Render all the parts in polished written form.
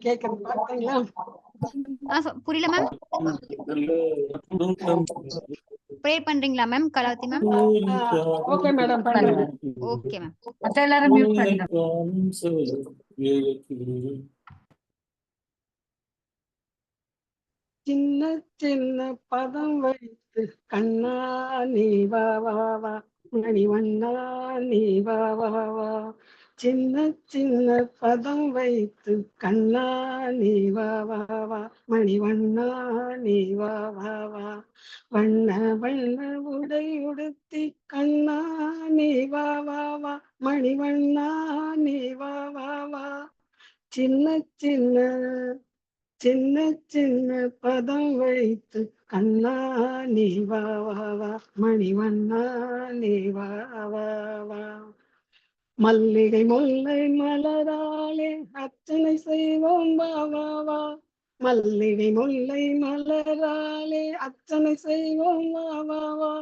கேக்குது பாத்தீங்களா? புரியல மேம். ப்ரே பண்றீங்களா ma'am Kalavathi ma'am? Okay madam பண்ணுங்க. Okay ma'am. மத்த எல்லாரும் மியூட் பண்ணுங்க. சின்ன சின்ன பதம் வைத்து கண்ணா நீ வா வா வா, மணிவண்ணா நீ வா வா வா. சின்ன சின்ன பதம் வைத்து கண்ணா நீ வா வா வா, மணிவண்ணா நீ வா வா வா. வண்ண வண்ண உடை உடுத்தி கண்ணா நீ வா வா வா, மணிவண்ணா நீ வா வா வா. சின்ன சின்ன சின்ன சின்ன பதம் வைத்து கண்ணா நீ வா வா வா, மணிவண்ணா நீ வா வா வா. மல்லிகை முல்லை மலராலே அர்ச்சனை செய்வோம் வா வா வா. மல்லிகை முல்லை மலராலே அர்ச்சனை செய்வோம் வா வா வா.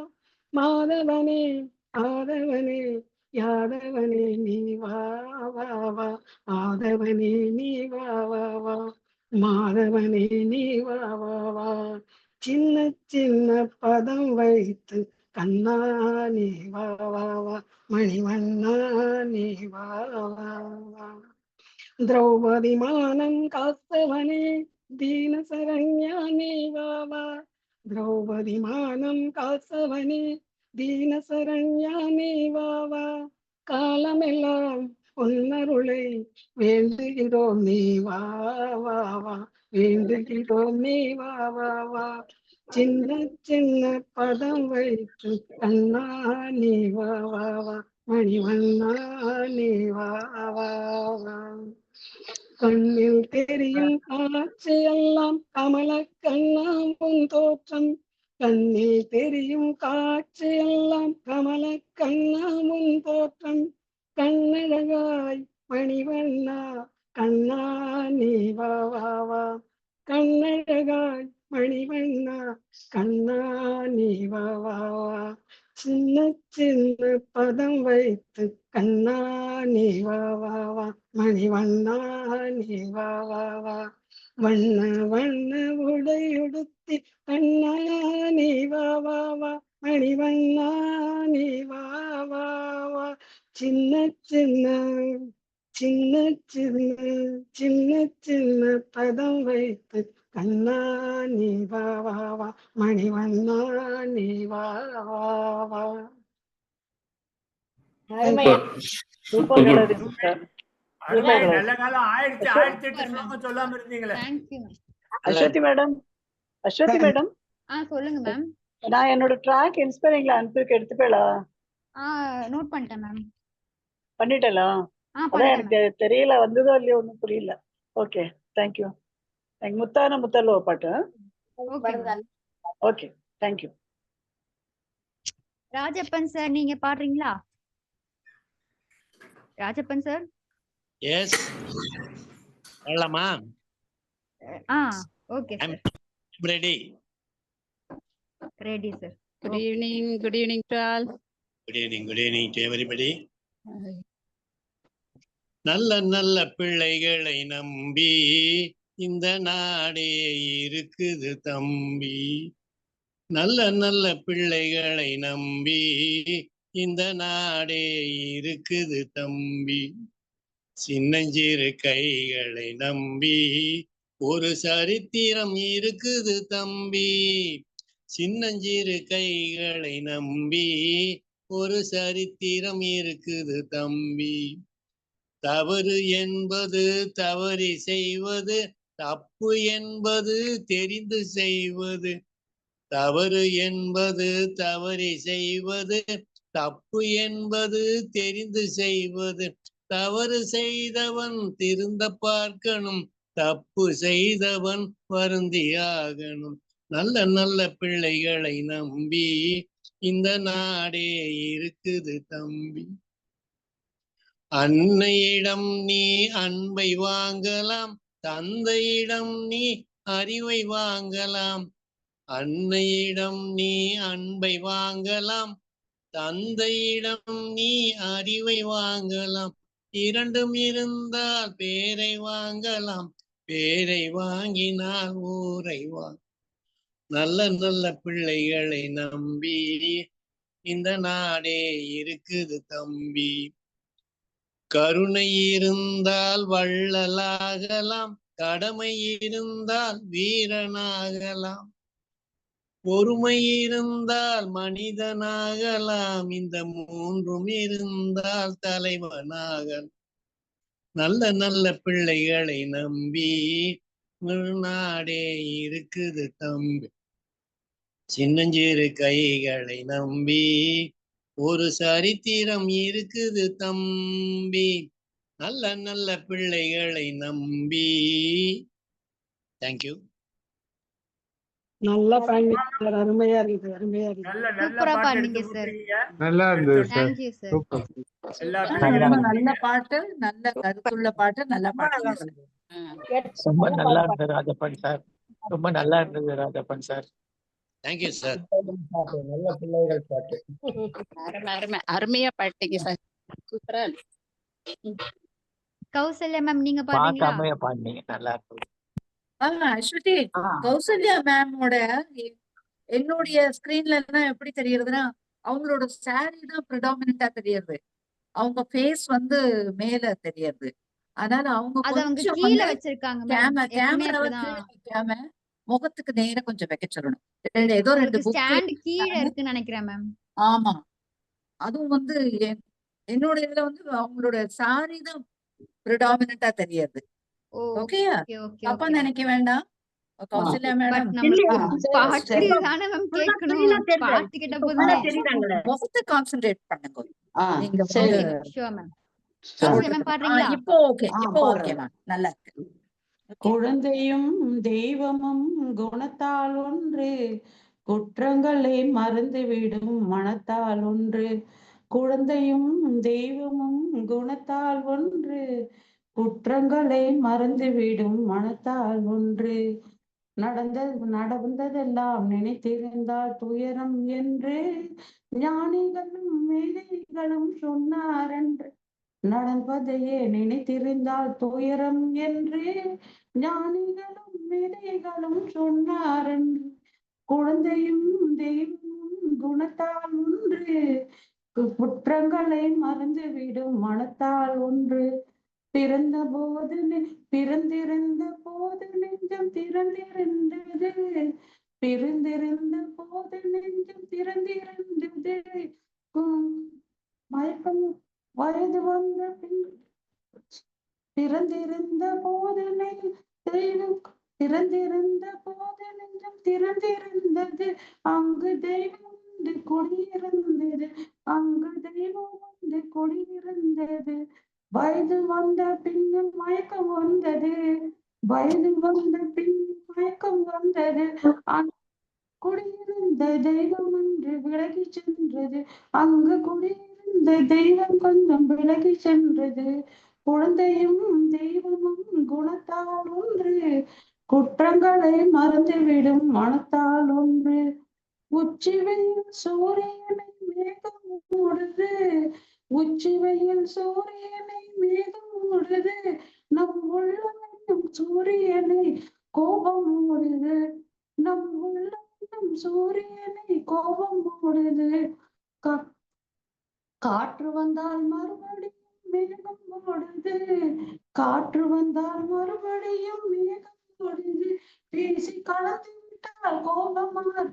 மாதவனே ஆதவனே யாதவனே நீ வா வா வா. ஆதவனே நீ வா வா வா. மாதவனே நீ வா வா வா. சின்ன சின்ன பதம் வைத்து கண்ணா நீ வா வா வா, மணிவண்ணா நீ வா வா வா. திரௌபதி மானம் காத்தவனே தீன சரண்யா நீ வா வா. திரௌபதி மானம் காத்தவனே தீன சரண்யா நீ வா வா. காலமெல்லாம் உன்னருளை வேண்டுகிறோம் நீ வா வா வா. வேண்டுகிறோம் நீ வா வா வா. சின்ன சின்ன பதம் வைத்து கண்ணா நீ வா வா வா, மணிவண்ணா நீ வா வா வா. கண்ணில் தெரியும் காட்சி எல்லாம் கமல கண்ணாம் உன் தோற்றம். கண்ணில் தெரியும் காட்சி எல்லாம் கமல கண்ணாம் உன் தோற்றம். கண்ணழகாய் மணிவண்ணா கண்ணா நீ வா வா வா. கண்ணழகாய் மணிவண்ணா கண்ணா நீ வா வா வா. சின்ன சின்ன பதம் வைத்து கண்ணா நீ வா வா வா, மணிவண்ணா நீ வா வா வா. வண்ண வண்ண உடையுடுத்தி கண்ணா நீ வா வா வா, மணிவண்ணா நீ வா வா வா. சின்ன சின்ன சின்ன சின்ன சின்ன சின்ன பதம் வைத்து கண்ணா நீ வா வா வா, மணிவண்ணா நீ வா வா வா. சூப்பர் கலரி சிஸ்டர். நல்ல காலம் 1008 ஸ்லோகம் சொல்லாம இருந்தீங்களே. அஸ்வதி மேடம், அஸ்வதி மேடம் சொல்லுங்க மேம். நான் என்னோட ட்ராக் இன்ஸ்பைரிங்ல அனுப்பிருக்க எடுத்துப்பேளா? நோட் பண்ணிட்டேன் மேம். பண்ணிட்டேலா? அதான் எனக்கு தெரியல வந்ததோ இல்லையோ ஒன்றும் புரியல. Okay thank you. எனக்கு முத்தான முத்தல்ல பாட்டு. Okay thank you. ராஜப்பன் சார் நீங்க பாடுறீங்களா? ராஜப்பன் சார். எஸ் பாடலாமா? Okay sir. Ready ready sir. Good evening to all. Good evening to everybody. நல்ல நல்ல பிள்ளைகளை நம்பி இந்த நாடே இருக்குது தம்பி. நல்ல நல்ல பிள்ளைகளை நம்பி இந்த நாடே இருக்குது தம்பி. சின்னஞ்சிறு கைகளை நம்பி ஒரு சரித்திரம் இருக்குது தம்பி. சின்னஞ்சிறு கைகளை நம்பி ஒரு சரித்திரம் இருக்குது தம்பி. தவறு என்பது தவறி செய்வது, தப்பு என்பது தெரிந்து செய்வது. தவறு என்பது தவறி செய்வது, தப்பு என்பது தெரிந்து செய்வது. தவறு செய்தவன் திருந்த பார்க்கணும், தப்பு செய்தவன் வருந்தியாகணும். நல்ல நல்ல பிள்ளைகளை நம்பி இந்த நாடே இருக்குது தம்பி. அன்னையிடம் நீ அன்பை வாங்கலாம், தந்தையிடம் நீ அறிவை வாங்கலாம். அன்னையிடம் நீ அன்பை வாங்கலாம், தந்தையிடம் நீ அறிவை வாங்கலாம். இரண்டும் இருந்தால் பேரை வாங்கலாம், பேரை வாங்கினால் ஊரை வாங்க. நல்ல நல்ல பிள்ளைகளை நம்பி இந்த நாடே இருக்குது தம்பி. கருணை இருந்தால் வள்ளலாகலாம், கடமை இருந்தால் வீரனாகலாம், பொறுமை இருந்தால் மனிதனாகலாம், இந்த மூன்றும் இருந்தால் தலைவனாகலாம். நல்ல நல்ல பிள்ளைகளை நம்பி நாடே இருக்குது தம்பி. சின்னஞ்சிறு கைகளை நம்பி ஒரு சரித்திரம் இருக்குது தம்பி. நல்ல நல்ல பிள்ளைகளை நம்பி. தேங்க்யூ. நல்லா பாடினீங்க சார். அருமையா இருக்குது, அருமையா இருக்குது. நல்ல நல்ல சூப்பரா பாட்டு பாடுனீங்க எடுத்து சார். கொடுத்தீங்க. நல்லா இருந்தது சார். Thank you sir. சூப்பர். எல்லா ரொம்ப பிள்ளைகளும் நல்ல பாட்டு, நல்ல கருத்துள்ள பாட்டு, நல்லா பாடுங்க சார். ரொம்ப நல்லா இருந்தது ராஜப்பன் சார். ரொம்ப நல்லா இருந்தது ராஜப்பன் சார். Thank you sir. நல்ல பிள்ளைகள் பாட்டு. அருமையா பாட்டீங்க சார். சூப்பரா கௌசல்யா மேம் நீங்க பார்க்க பாடுறீங்களா? அம்மையா பாடினீங்க, நல்லா இருந்தது. அஸ்வதி, கௌசல்யா மேமோட என்னுடைய ஸ்கிரீன்ல எல்லாம் எப்படி தெரியுதுன்னா, அவங்களோட சாரி தான் ப்ரிடாமினா தெரியுது. அவங்க ஃபேஸ் வந்து மேல தெரியுது. அதனால அவங்க அது அவங்க கொஞ்சம் கீழ வந்து வச்சிருக்காங்க மேம். எப்பவுமே கேமராவை கீழே அப்படிதான். வைக்காம முகத்துக்கு நேரா கொஞ்சம் வைக்கச்சிடணும். ஏதோ ரெண்டு உங்களுக்கு புக் ஸ்டாண்ட் கீழ இருக்குன்னு நினைக்கிறேன் மேம். ஆமா. அதுவும் வந்து என்னோட இதுல வந்து அவங்களோட சாரி தான் ப்ரிடாமினா தெரியுது. ஓ ஓகேயா? ஓகே ஓகே தப்பா ஓகே. நினைக்க வேண்டாம் கௌசல்யா மேடம். பட் நமக்கு பாட்டு தானே மேம் கேட்கணும். பாட்டு கேட்ட போதுமே. முகத்தை கான்சென்ட்ரேட் பண்ணுங்க. நீங்க ஓகே வந்து ma'am, sure ma'am. Kausalya ma'am பாடுறீங்களா? இப்போ ஓகே, இப்போ ஓகே மேம், நல்லா இருக்கு. குழந்தையும் தெய்வமும் குணத்தால் ஒன்று, குற்றங்களை மறந்துவிடும் மனத்தால் ஒன்று. குழந்தையும் தெய்வமும் குணத்தால் ஒன்று, குற்றங்களை மறந்துவிடும் மனத்தால் ஒன்று. நடந்ததெல்லாம் நினைத்திருந்தால் துயரம் என்று ஞானிகளும் மேதைகளும் சொன்னாரென்று. நடப்பதையே நினைத்திருந்தால் துயரம் என்று ஞானிகளும் மேதைகளும் சொன்னாரென்று. குழந்தையும் தெய்வமும் குணத்தால் ஒன்று, குற்றங்களை மறந்துவிடும் மனத்தால் ஒன்று. பிறந்திருந்த போது நெஞ்சம் திறந்திருந்தது, பிறந்திருந்த போது நெஞ்சம் திறந்திருந்தது. மயக்கம் வயது வந்த பின் பிறந்திருந்த போது தெய்வம் பிறந்திருந்த போது நெஞ்சம் திறந்திருந்தது. அங்கு தெய்வம் வந்து குடியிருந்தது, அங்கு தெய்வம் வந்து குடியிருந்தது. வயது வந்த பின்னும் மயக்கம் வந்தது, வயது வந்த பின்னும் மயக்கம் வந்தது. குடியிருந்த தெய்வம் என்று விலகி சென்றது, அங்கு குடியிருந்த தெய்வம் கொஞ்சம் விலகி சென்றது. குழந்தையும் தெய்வமும் குணத்தால் ஒன்று, குற்றங்களை மறந்துவிடும் மனத்தால் ஒன்று. உச்சி வெயில் சூரியனை மேகம் மூடுது, உச்சி வெயில் சூரியனை மேகம் மூடுது. நம் உள்ளம் சூரியனை கோபம் மூடுது, நம் உள்ளம் சூரியனை கோபம் மூடுது. காற்று வந்தால் மறுபடியும் மேகம் மூடுது, காற்று வந்தால் மறுபடியும் மேகம் மூடுது. பேசி கலந்து விட்டால் கோபமார்,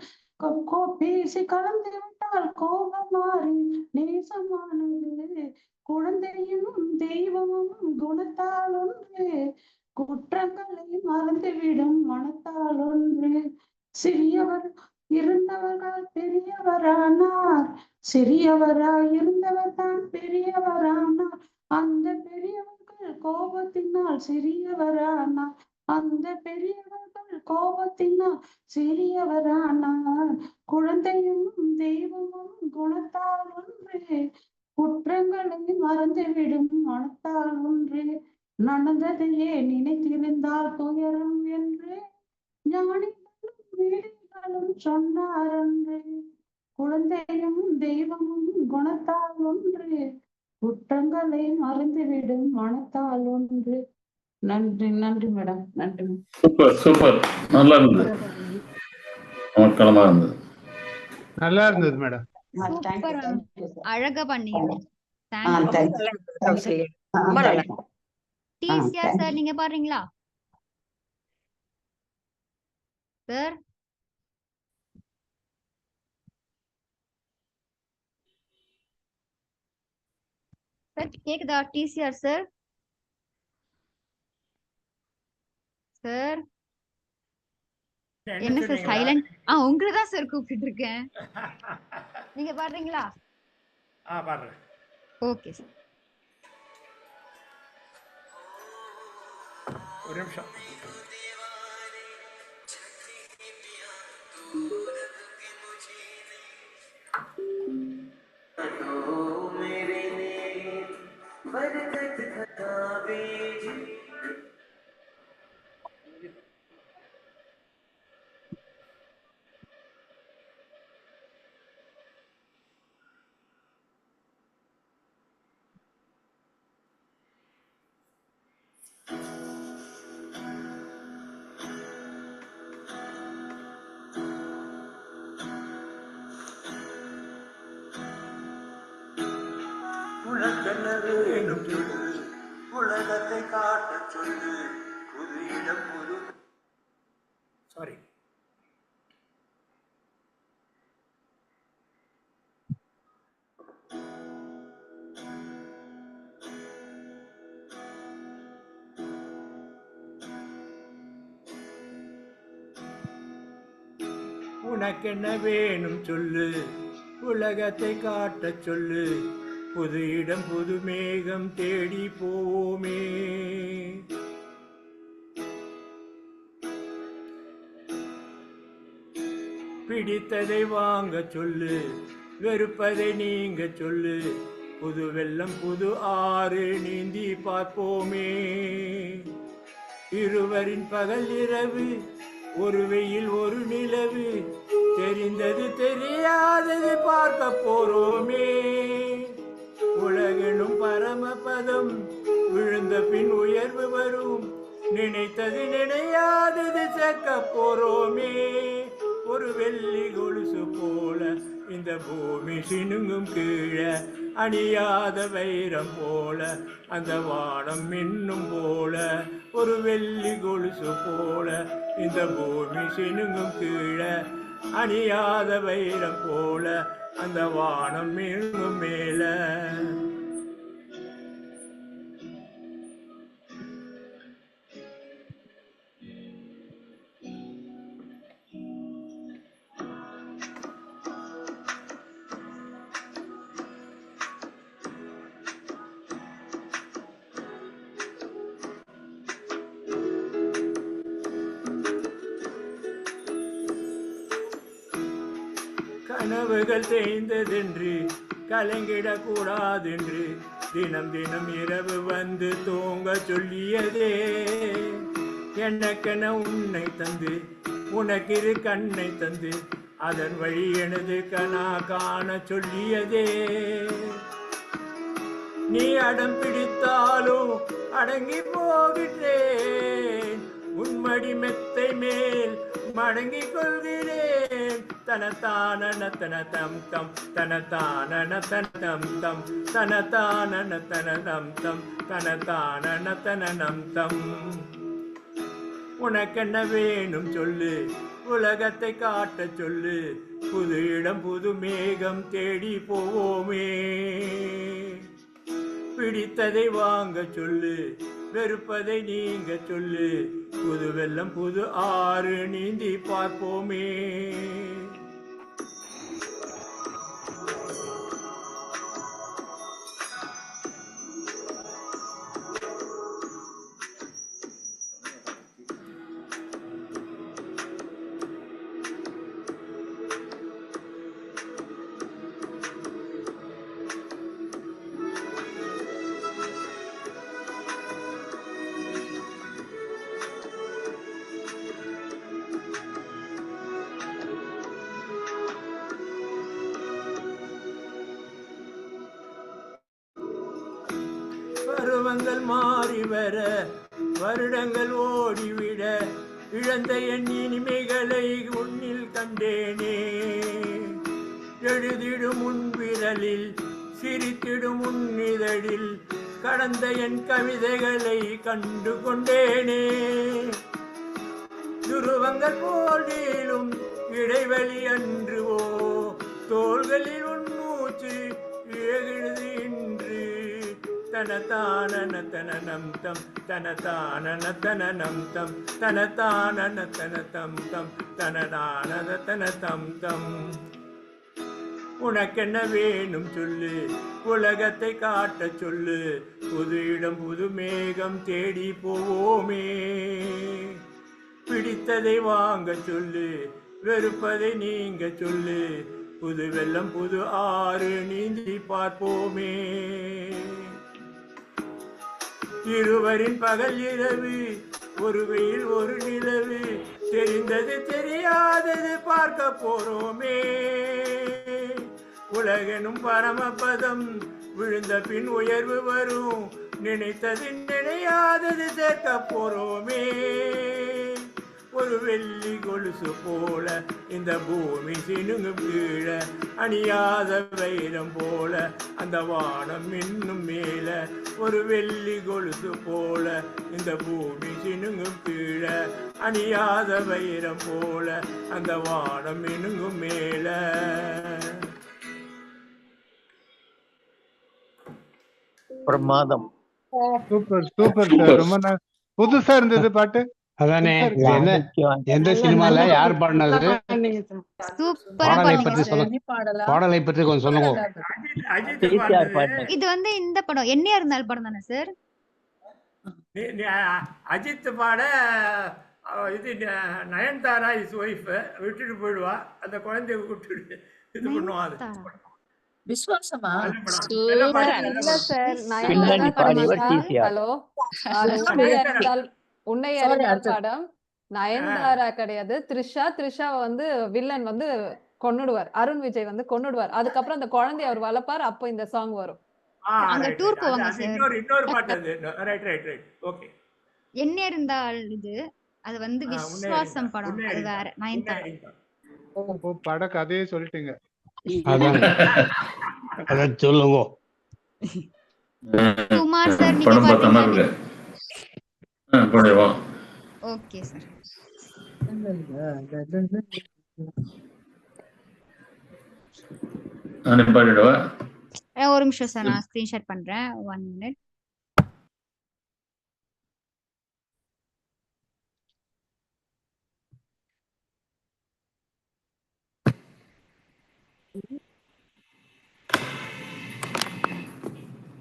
பேசி கலந்து விட்டால் கோபமாறு நேசமானது. குழந்தையும் தெய்வமும் குணத்தால் ஒன்று, குற்றங்களை மறந்துவிடும் மனத்தால் ஒன்று. சிறியவர் இருந்தவர்கள் பெரியவரானார், சிறியவராய் இருந்தவர் தான் பெரியவரானார். அந்த பெரியவர்கள் கோபத்தினால் சிறியவரானார், அந்த பெரியவர்கள் கோபத்தினால் சிறியவரானார். குழந்தையும் தெய்வமும் குணத்தால் ஒன்று, குற்றங்களை மறந்துவிடும் மனத்தால் ஒன்று. நடந்ததையே நினைத்திருந்தால் துயரம் என்று ஞானிகளும் மேதைகளும் சொன்னாரென்று. குழந்தையும் தெய்வமும் குணத்தால் ஒன்று, குற்றங்களை மறந்துவிடும் மனத்தால் ஒன்று. நன்றி நன்றி மேடம், நன்றி. சூப்பர் சூப்பர், நல்லா இருந்தது, அமர்க்களமா இருந்தது, நல்லா இருந்தது மேடம். சூப்பர் மேம், அழகா பண்ணீங்க. டிசிஆர் சார் நீங்க பாடுறீங்களா சார்? சார் கேக்குதா டிசிஆர் சார்? சார் என்ன சார் சைலண்ட்? உங்களை தான் சார் கூப்பிட்டு இருக்கேன். நீங்க பாடுறீங்களா? பாடுறேன். Okay sir. ஒரு நிமிஷம். உலகத்தை காட்ட சொல்லு, புது இடம் புது. சாரி. உனக்கென்ன வேணும் சொல்லு, உலகத்தை காட்ட சொல்லு, புது இடம் புது மேகம் தேடி போவோமே. பிடித்ததை வாங்க சொல்லு, வெறுப்பதை நீங்க சொல்லு, புது வெள்ளம் புது ஆறு நீந்தி பார்ப்போமே. இருவரின் பகல் இரவு, ஒரு வெயில் ஒரு நிலவு, தெரிந்தது தெரியாதது பார்க்க போறோமே. உலகெனும் பரமபதம், விழுந்த பின் உயர்வு வரும், நினைத்தது நினையாதது சேர்க்க போறோமே. ஒரு வெள்ளி கொலுசு போல இந்த பூமி சினுங்கும் கீழே, அணியாத வைரம் போல அந்த வானம் மின்னும் போல. ஒரு வெள்ளி கொலுசு போல இந்த பூமி சினுங்கும் கீழே, அணியாத வைரம் போல அந்த வானம் மின்னும் மேல. கனவுகள் தேய்ந்ததென்று கலங்கிடக்கூடாதென்று தினம் தினம் இரவு வந்து தூங்க சொல்லியதே. எனக்கென உன்னை தந்து உனக்கிரு கண்ணை தந்து, அதன் வழி எனது கனா காண சொல்லியதே. நீ அடம் பிடித்தாலும் அடங்கி போகின்றேன், உன்மடி மெத்தை மேல் மடங்கிக் கொள்கிறேன். தனத்தான தன தம் தம் தனத்தான தன தம் தம் தனத்தான தன தம் தம் தனத்தான தன நம் தம். உனக்கென்ன வேணும் சொல்லு, உலகத்தை காட்ட சொல்லு, புது இடம் புது மேகம் தேடி போவோமே. பிடித்ததை வாங்க சொல்லு, வெறுப்பதை நீங்க சொல்லு, புது வெள்ளம் புது ஆறு நீந்தி பார்ப்போமே. பருவங்கள் மாறி வர வருடங்கள் ஓடிவிட இழந்த என் இனிமைகளை உன்னில் கண்டேனே. எழுதிடும் உன் விரலில் சிரித்திடும் உன் இதழில் கடந்த என் கவிதைகளை கண்டு கொண்டேனே. துருவங்கள் போலும் இடைவெளி அன்றுவோ தோள்களில் உன் மூச்சு எழுது இன்று. தனதானன தனனம் தம் தனதானன தனனம் தம் தனதானன தனதம் தம் தனதானத தனதம் தம். உனக்கென்ன வேணும் சொல்லு, உலகத்தை காட்ட சொல்லு, புது இடம் புது மேகம் தேடி போவோமே. பிடித்ததை வாங்க சொல்லு, வெறுப்பதை நீங்க சொல்லு, புது வெள்ளம் புது ஆறு நீந்தி பார்ப்போமே. இருவரின் பகல் இரவு, ஒரு வெயில் ஒரு நிலவு, தெரிந்தது தெரியாதது பார்க்க போறோமே. உலகெனும் பரமபதம் விழுந்த பின் உயர்வு வரும், நினைத்தது நினையாதது சேர்க்க போறோமே. ஒரு வெள்ளி கொலுசு போல இந்த பூமி சினுங்கும் கீழ, அணியாத வைரம் போல அந்த வானம் இன்னும் மேல. ஒரு வெள்ளி கொலுசு போல இந்த பூமி சினுங்கும் கீழ, அணியாத வைரம் போல அந்த வானம் இன்னும் மேல. பிரமாதம். Super super sir. ரொம்ப புதுசா இருந்தது பாட்டு. அதானே எந்த சினிமால யார் பாடினது? பாடலை பற்றி சொல்லுங்க, பாடலை பற்றி கொஞ்சம் சொல்லுங்க. இது வந்து இந்த படம் என்னையா இருந்தால் படம் தானே சார்? அஜித் பாட இது நயன்தாரா இஸ் ஒய்ஃப் விட்டுட்டு போயிடுவா, அந்த குழந்தைய கூப்பிட்டு இது பண்ணுவா. அது விசுவாசமா? உன்னை படம் நயன்தாரா கிடையாது, த்ரிஷா. த்ரிஷா வந்து வில்லன் வந்து கொன்னுடுவார், அருண் விஜய் வந்து கொன்னுடுவார். அதுக்கப்புறம் அந்த குழந்தைய அவர் வளர்ப்பார், அப்போ இந்த சாங் வரும். அங்க டூர் போவாங்க சார். இன்னொரு பாட்டு அது. Right right right. ஓகே. என்ன இருந்தால் இது அது வந்து விசுவாசம் படம், அது வேற. நயன்தாரா. ஓ பட கதையே சொல்லிட்டீங்க. அதான் சொல்லுங்க. குமார் சார் நீங்க படம் பார்த்தா பாத்தீங்களா? படைவா. Okay sir. நான் பாடிடுவா. ஒரு நிமிஷம் சார், நான் ஸ்கிரீன்ஷாட் பண்றேன். 1 minute.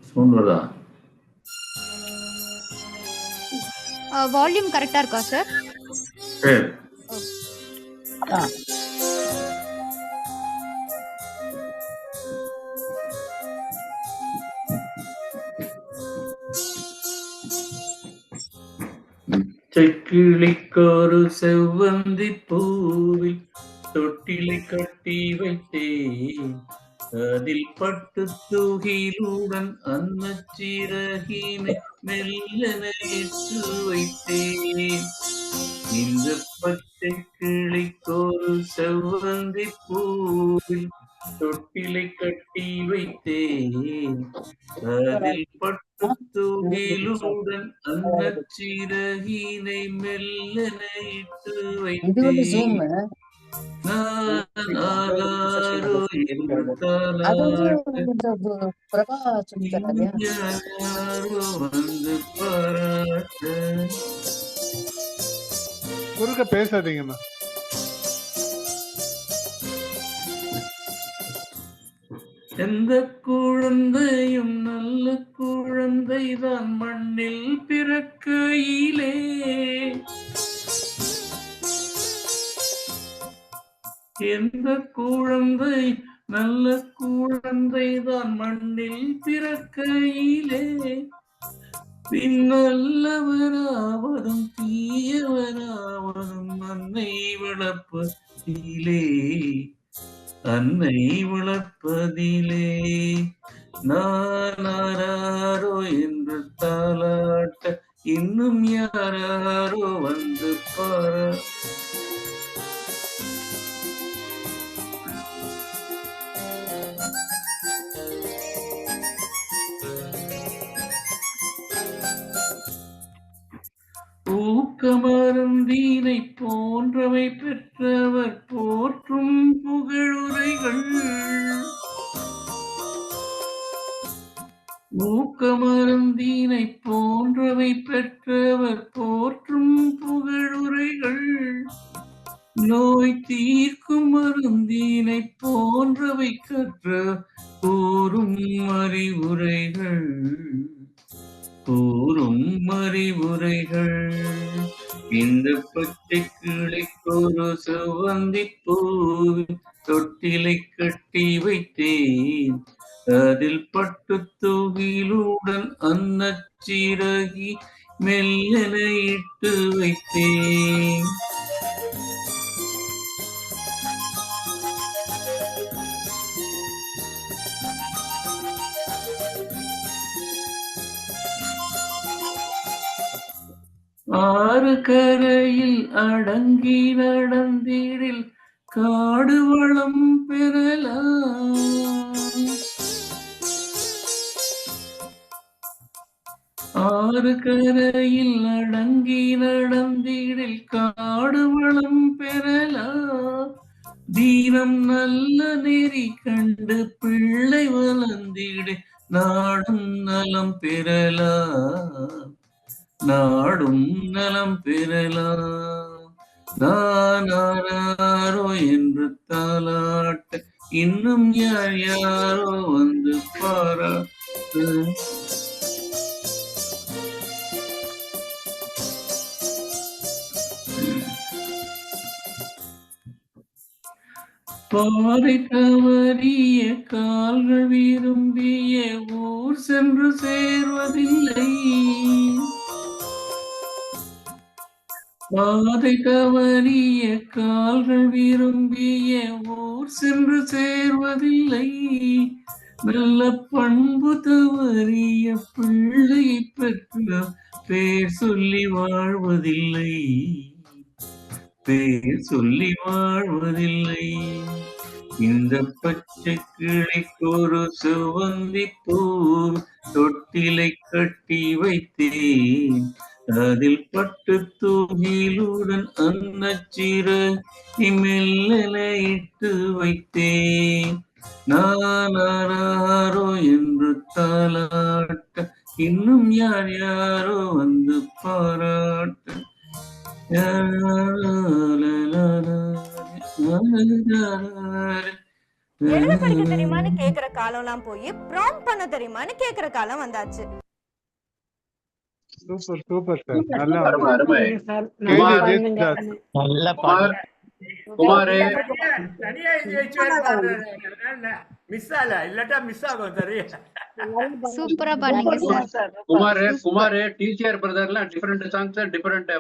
சவுண்ட் வருதா? வால்யூம் கரெக்டா இருக்கா சார்? சரி. செக்கிளிக்கொரு செவ்வந்தி பூவில் தொட்டிலை கட்டி வைத்தேன், அதில் பட்டு தூகிலுடன் அன்னச்சிறகினை மெல்லனையிட்டு வைத்தேன். இந்த பச்சை கிளிக்கொரு செவ்வந்தி பூவில் தொட்டிலை கட்டி வைத்தேன், அதில் பட்டு தூகிலுடன் அன்னச்சிறகினை மெல்லனையிட்டு வைத்தேன். குறுக்க பேசாதீங்கம்மா. எந்த குழந்தையும் நல்ல குழந்தைதான் மண்ணில் பிறக்கையிலே, எந்த குழந்தை நல்ல குழந்தைதான் மண்ணில் பிறக்கையிலே, பின்னல்லவராவதும் தீயவராவதும் அன்னை வளர்ப்பதிலே, அன்னை வளர்ப்பதிலே. நானாரோ என்று தாள வந்து பாரா. ஊக்கமருந்தீனை போன்றவை பெற்றவர் போற்றும் புகழுரைகள். ஊக்கமருந்தீனை போன்றவை பெற்றவர் போற்றும் புகழுரைகள். நோய் தீர்க்கும் மருந்தீனை போன்றவை கற்ற கூறும் அறிவுரைகள். கூறும் அறிவுரைகள். இந்த பச்சை கிளைக்கொரு செவ்வந்தி பூவின் தொட்டிலை கட்டி வைத்தேன். அதில் பட்டு தூகிலுடன் அன்னச்சிறகி மெல்லென இட்டு வைத்தேன். ஆறு கரையில் அடங்கி நடந்தீரில் காடு வளம் பெறலாம். ஆறு கரையில் அடங்கி நடந்தீரில் காடு வளம் பெறலாம். தீனம் நல்ல நெறி கண்டு பிள்ளை வளர்ந்திடு நாடும் நலம் பெறலாம். நாடும் நலம் பெறலாம். நானாரோ என்று தாலாட்ட இன்னும் யார் யாரோ வந்து பாராட்டு. பாறை தவறிய கால்கள் விரும்பிய ஊர் சென்று சேர்வதில்லை. பாதை தவறிய கால்கள் விரும்பிய ஊர் சென்று சேர்வதில்லை. நல்ல பண்பு தவறிய பிள்ளையை பெற்ற பேர் சொல்லி வாழ்வதில்லை. பேர் சொல்லி வாழ்வதில்லை. இந்த பச்சை கிளைக்கொரு செவ்வந்தி பூ தொட்டிலை கட்டி வைத்தேன். அதில் பட்டு தூகிலுடன் அன்னச்சிறகி மெல்லென இட்டு வைத்தேன். நானாரோ என்று தாலாட்ட இன்னும் யார் யாரோ வந்து பாராட்ட. எழுத படிக்க தெரியுமான்னு கேக்குற காலம் எல்லாம் போய் ப்ராம்ப்ட் பண்ண தெரியுமான்னு கேக்குற காலம் வந்தாச்சு. Super super sir. நல்லா நல்ல பாட்டு. குமாரே தனியா இது வச்சு மிஸ் ஆல இல்லட்டா மிஸ் ஆகும் சரியா. சூப்பரா பண்ணீங்க சார். குமாரே டீச்சர் பிரதர்லாம் different songs different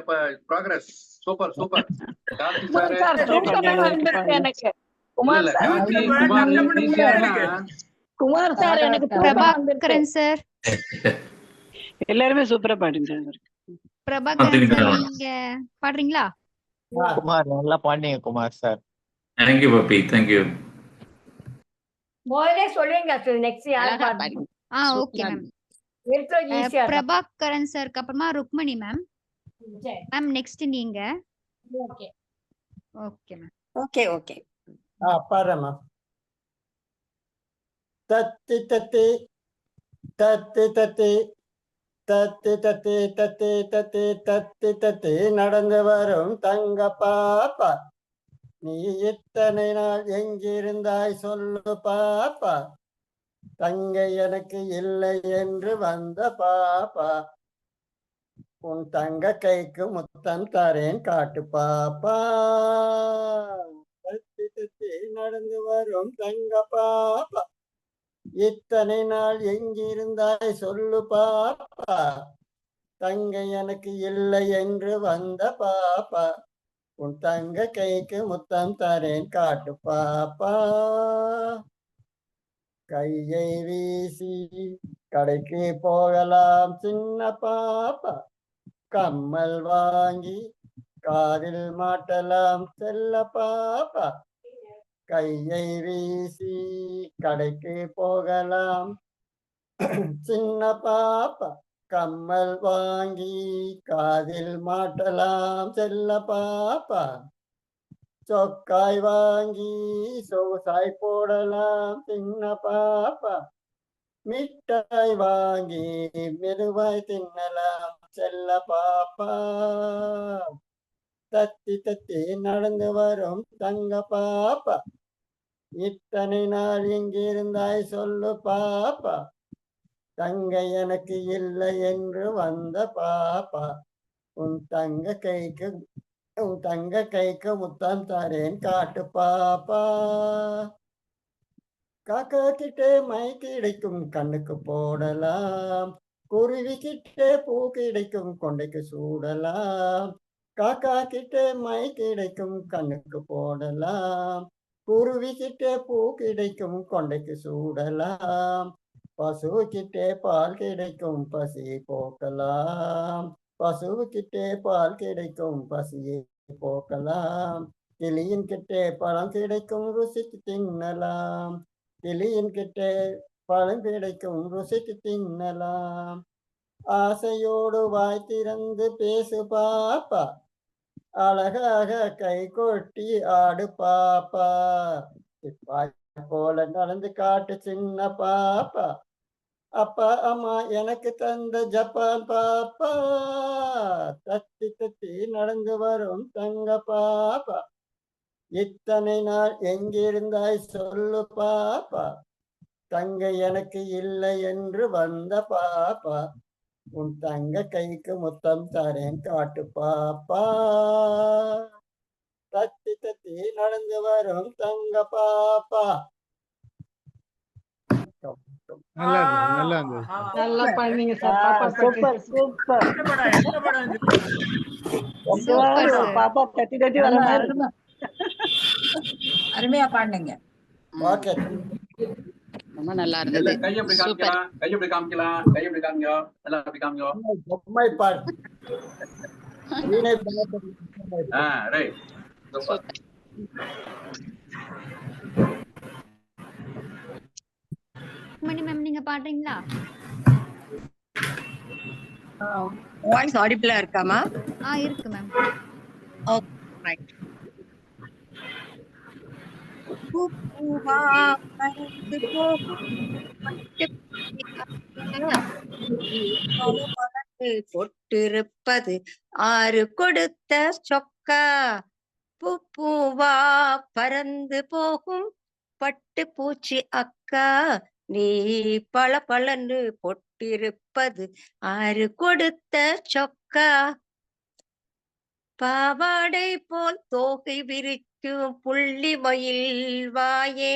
progress. Super super. Kumar sir எனக்கு பிரபாகரன் சார் எல்லாருமே சூப்பரா பாடுங்க. பிரபாகரன் சார் நீங்க பாடுறீங்களா? குமார் நல்லா பாடுங்க Kumar sir. Thank you puppy, thank you. முதல்ல சொல்லுங்க சார் நெக்ஸ்ட் யார் பாடுங்க. Okay ma'am. பிரபாகரன் சார்க்கு அப்புறமா ருக்மணி மேம். மேம் நெக்ஸ்ட் நீங்க. Okay okay ma'am. Okay okay பாடுறேம்மா. தத்தி தத்தி தத்தி தத்தி தத்தி தத்தி தத்தி தத்தி தத்தி தத்தி நடந்து வரும் தங்க பாப்பா, நீ இத்தனை நாள் எங்கிருந்தாய் சொல்லு பாப்பா. தங்கை எனக்கு இல்லை என்று வந்த பாப்பா, உன் தங்க கைக்கு முத்தம் தரேன் காட்டு பாப்பா. தத்தி தத்தி நடந்து வரும் தங்க பாப்பா, இத்தனை நாள் எங்கிருந்தாய் சொல்லு பாப்பா. தங்கை எனக்கு இல்லை என்று வந்த பாப்பா, உன் தங்க கைக்கு முத்தம் தரேன் காட்டு பாப்பா. கையை வீசி கடைக்கு போகலாம் சின்ன பாப்பா, கம்மல் வாங்கி காதில் மாட்டலாம் செல்ல பாப்பா, கையை வீசி கடைக்கு போகலாம் சின்ன பாப்பா, கம்மல் வாங்கி காதில் மாட்டலாம் செல்ல பாப்பா, சொக்காய் வாங்கி சொகுசாய் போடலாம் சின்ன பாப்பா, மிட்டாய் வாங்கி மெதுவாய் தின்னலாம் செல்ல பாப்பா, தத்தி தத்தி நடந்து வரும் தங்க பாப்பா, இத்தனை நாள் எங்கிருந்தாய் சொல்லு பாப்பா, தங்கை எனக்கு இல்லை என்று வந்த பாப்பா, உன் தங்க கைக்கு முத்தம் தரேன் காட்டு பாப்பா, காக்கா கிட்டே மை கிடைக்கும் கண்ணுக்கு போடலாம், குருவி கிட்டே பூ கிடைக்கும் கொண்டைக்கு சூடலாம், காக்கா கிட்டே மை கிடைக்கும் கண்ணுக்கு போடலாம், குருவி கிட்டே பூ கிடைக்கும் கொண்டைக்கு சூடலாம், பசு கிட்டே பால் கிடைக்கும் பசி போக்கலாம், பசுவு கிட்டே பால் கிடைக்கும் பசியை போக்கலாம், கிளியின் கிட்டே பழம் கிடைக்கும் ருசிக்கு தின்னலாம், கிளியின் கிட்டே பழம் கிடைக்கும் ருசிக்கு தின்னலாம், ஆசையோடு வாய் திறந்து பேசு பாப்பா, அழகாக கை கொட்டி ஆடு பாப்பா, சிப்பாய் போல நடந்து காட்டு சின்ன பாப்பா, அப்பா அம்மா எனக்கு தந்த ஜப்பான் பாப்பா, தத்தி தத்தி நடந்து வரும் தங்க பாப்பா, இத்தனை நாள் எங்கிருந்தாய் சொல்லு பாப்பா, தங்கை எனக்கு இல்லை என்று வந்த பாப்பா, உன் தங்க கைக்கு முத்தம் தரேன் காட்டு பாப்பா, தத்தி தத்தி நடந்து வரும் தங்க பாப்பா. நல்லா இருந்தது. நல்லா பண்ணீங்க சார். பாப்பா சூப்பர் சூப்பர். பாப்பா தட்டி தட்டி வர மாதிரி அருமையா பாடுங்க. ஓகே, ரொம்ப நல்லா இருந்தது. கை எப்படி காமிக்கலாம், கை எப்படி காமிக்கலாம், கை எப்படி காமிங்க, எல்லாம் எப்படி காமிங்க. பொம்மை பாடு. ரைட். சூப்பர். மணி மேம் நீங்க பாடுறீங்களா? வாய்ஸ் ஆடிபிளா இருக்காமா? இருக்கு மேம். Okay right. பூவா பறந்து பொட்டிருப்பது ஆறு கொடுத்த சொக்கா, பூவா பறந்து போகும் பட்டு பூச்சி அக்கா, நீ பல பலன்னு பொட்டிருப்பது ஆறு கொடுத்த சொக்கா, பாவாடை போல் தோகை விரிக்கும் புள்ளி மயில் வாயே,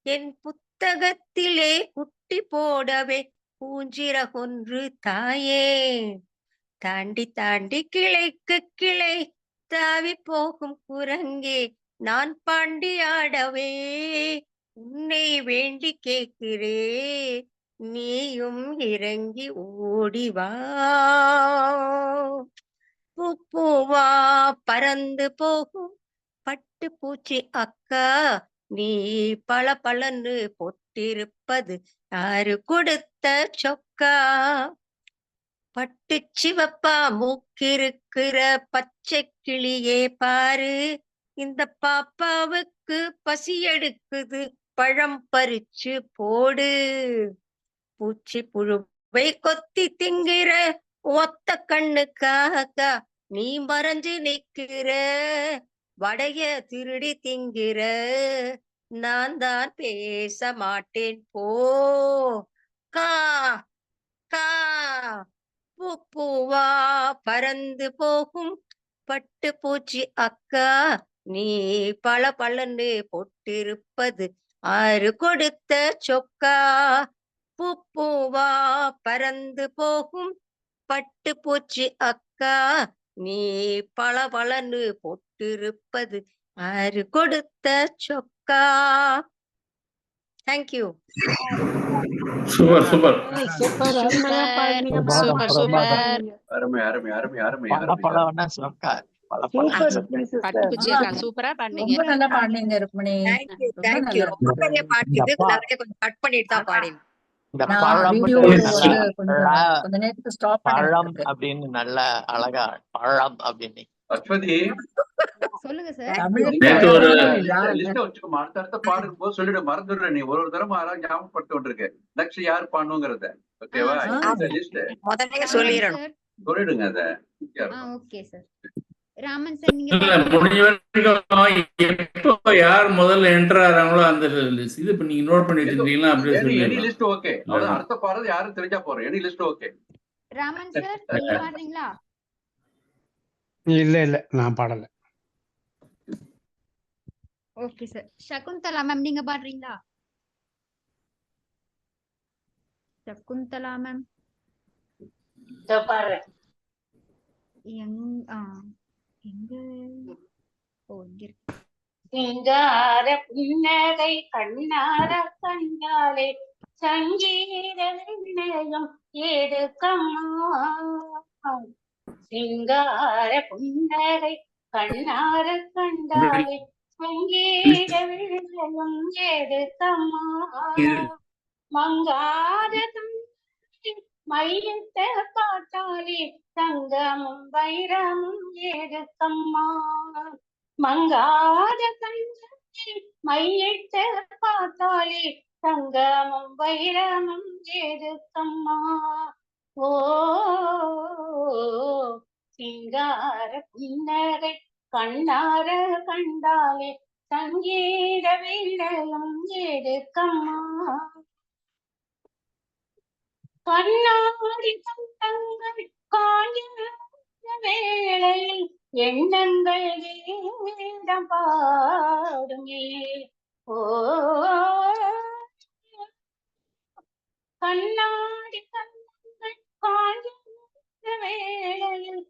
என் புத்தகத்திலே குட்டி போடவே பூஞ்சிறகொன்று தாயே, தாண்டி தாண்டி கிளைக்கு கிளை தாவி போகும் குரங்கே, நான் பாண்டியாடவே உன்னை வேண்டி கேட்கிறே, நீயும் இறங்கி ஓடிவா, பூவா பறந்து போகும் பட்டு பூச்சி அக்கா, நீ பல பலன்னு பொட்டிருப்பது யாரு கொடுத்த சொக்கா, பட்டு சிவப்பா மூக்கிருக்கிற பச்சை கிளியே பாரு, இந்த பாப்பாவுக்கு பசி எடுக்குது பழம் பறிச்சு போடு, பூச்சி புழுவை கொத்தி திங்கிற ஒத்த கண்ணுக்காக நீ மறைஞ்சு நிக்கிற, வடைய திருடி திங்கிற, நான் தான் பேச மாட்டேன் போ, கா கா, பூவா பறந்து போகும் பட்டு பூச்சி அக்கா, நீ பல பலன்னு பொட்டிருப்பது ஆறு கொடுத்த சொக்கா, பூவா பறந்து போகும் பட்டு பூச்சி அக்கா, நீ பல பலன்னு பொட்டிருப்பது ஆறு கொடுத்த சொக்கா. தேங்க்யூ. Super super super. அருமையா பாடுனீங்க. Super super. அருமை அருமை அருமை அருமை பழம் சொக்கா சூப்பர் ருக்மிணி சிஸ்டர். பட்டுக்குச்சி அக்கா சூப்பரா பண்ணீங்க. ரொம்ப நல்லா பாடுனீங்க ருக்மிணி. ரொம்ப நல்லா ரொம்ப பெரிய பாட்டு இது. இந்த நிறைய கொஞ்சம் கட் பண்ணிட்டு தான் பாடினேன். இந்த நான் பழம் வீடியோ வந்து கொஞ்ச நேரத்துக்கு ஸ்டாப் பழம் பண்ணிருக்கு. அப்படின்னு நல்லா அழகா பழம் அப்படின்னு அஸ்வதி சொல்லுங்க சார். நேத்து ஒரு லிஸ்ட் வச்சுக்கோமா. அடுத்த பாடுக்கும் போது சொல்லிடு, மறந்துடுற நீ. ஒரு தடவை யாராவது ஞாபகப்படுத்த கொண்டிருக்க. நெக்ஸ்ட் யார் பாடணுங்கிறத. ஓகேவா? லிஸ்ட் முதல்ல சொல்லிடணும். சொல்லிடுங்க அத. Okay sir. ராமன் சார் நீங்க இல்ல முடிஞ்ச வரைக்கும் எப்போ யார் முதல்ல என்டர் ஆறாங்களோ அந்த இது இப்ப நீங்க நோட் பண்ணி வச்சிருந்தீங்களா அப்படியே எனி சொல்லிடலாம். List okay. அவ்வளவு அடுத்த பாடுறது யாரும் தெரிஞ்சா போறோம். Any list okay. Raman sir நீங்க பாடுறீங்களா? இல்ல நான் பாடல. Okay sir. சகுந்தலா மேம் நீங்க பாடுறீங்களா? சகுந்தலா மேம் பாடுறேன். எங்க சிங்கார புன்னகை கண்ணார கண்டாலே சங்கீத விண்ணகம் ஏதுக்கம்மா. சிங்கார புன்னகை கண்ணார கண்டாலே சங்கீத விண்ணகம் ஏதுக்கம்மா. மங்காத மையிட்ட பார்த்தாலே தங்கமும் வைரமும் ஏதுக்கம்மா. மங்காத கண்கள் மையிட்ட பார்த்தாலே தங்கமும் வைரமும் ஏதுக்கம்மா. ஓ சிங்கார புன்னகை கண்ணார கண்டாலே சங்கீத வீணையும் ஏதுக்கம்மா. கண்ணாடி தந்தங்கள் காய்ந்த வேளையில் எண்ணங்கள் வேடம் பாடுமே. ஓ கண்ணாடி தந்தங்கள் காய்ந்த வேளையில்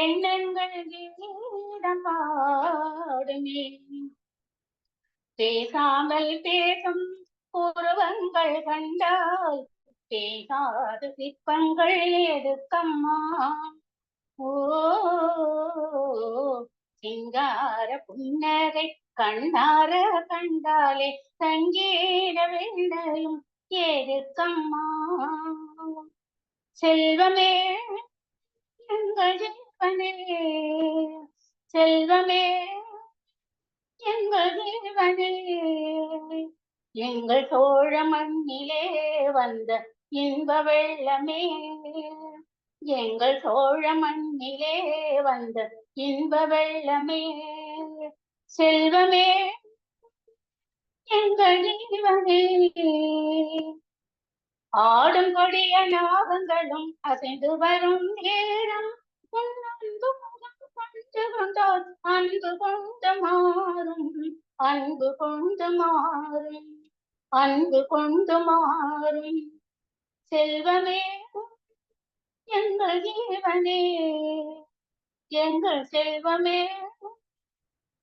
எண்ணங்கள் வேடம் பாடுமே. பேசாமல் பேசும் உருவங்கள் கண்டால் பேசாத சிற்பங்கள் ஏதுக்கம்மா. ஓ சிங்கார புன்னகை கண்ணார கண்டாலே சங்கீத வேண்டையும் ஏதுக்கம்மா. செல்வமே எங்கள் ஜீவனே, செல்வமே எங்கள் ஜீவனே, எங்கள் சோழ மண்ணிலே வந்த இன்ப வெள்ளமே, எங்கள் சோழ மண்ணிலே வந்த இன்ப வெள்ளமே. செல்வமே எங்கள் ஜீவனே, ஆடும் கொடிய நாகங்களும் அசைந்து வரும் நேரம் அன்பு கொண்டு வந்தால் அன்பு கொண்டு மாறும், அன்பு கொண்டு மாறும், அன்பு கொண்டு மாறும். செல்வமே எங்கள் ஜீவனே, எங்கள் செல்வமே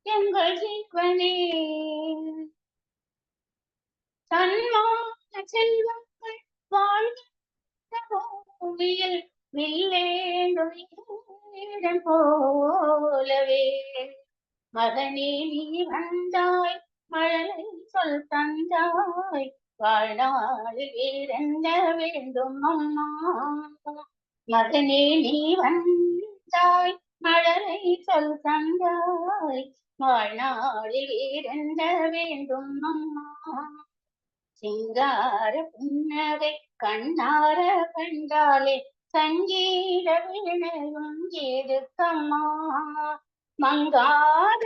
எங்கள் ஜீவனே. தன்மான செல்வங்கள் வாழ்ந்த பூமியில் வில்லேந்தும் போலவே மகனே நீ வந்தாய், மழலை சொல் தந்தாய், வாழ்நாளில் வேறென்ன வேண்டும் அம்மா. மகனே நீ வந்தாய், மழலை சொல் தந்தாய், வாழ்நாளில் வேறென்ன வேண்டும் அம்மா. சிங்கார புன்னகை கண்ணார கண்டாலே சங்கீத வீணையும் ஏதுக்கம்மா. மங்காத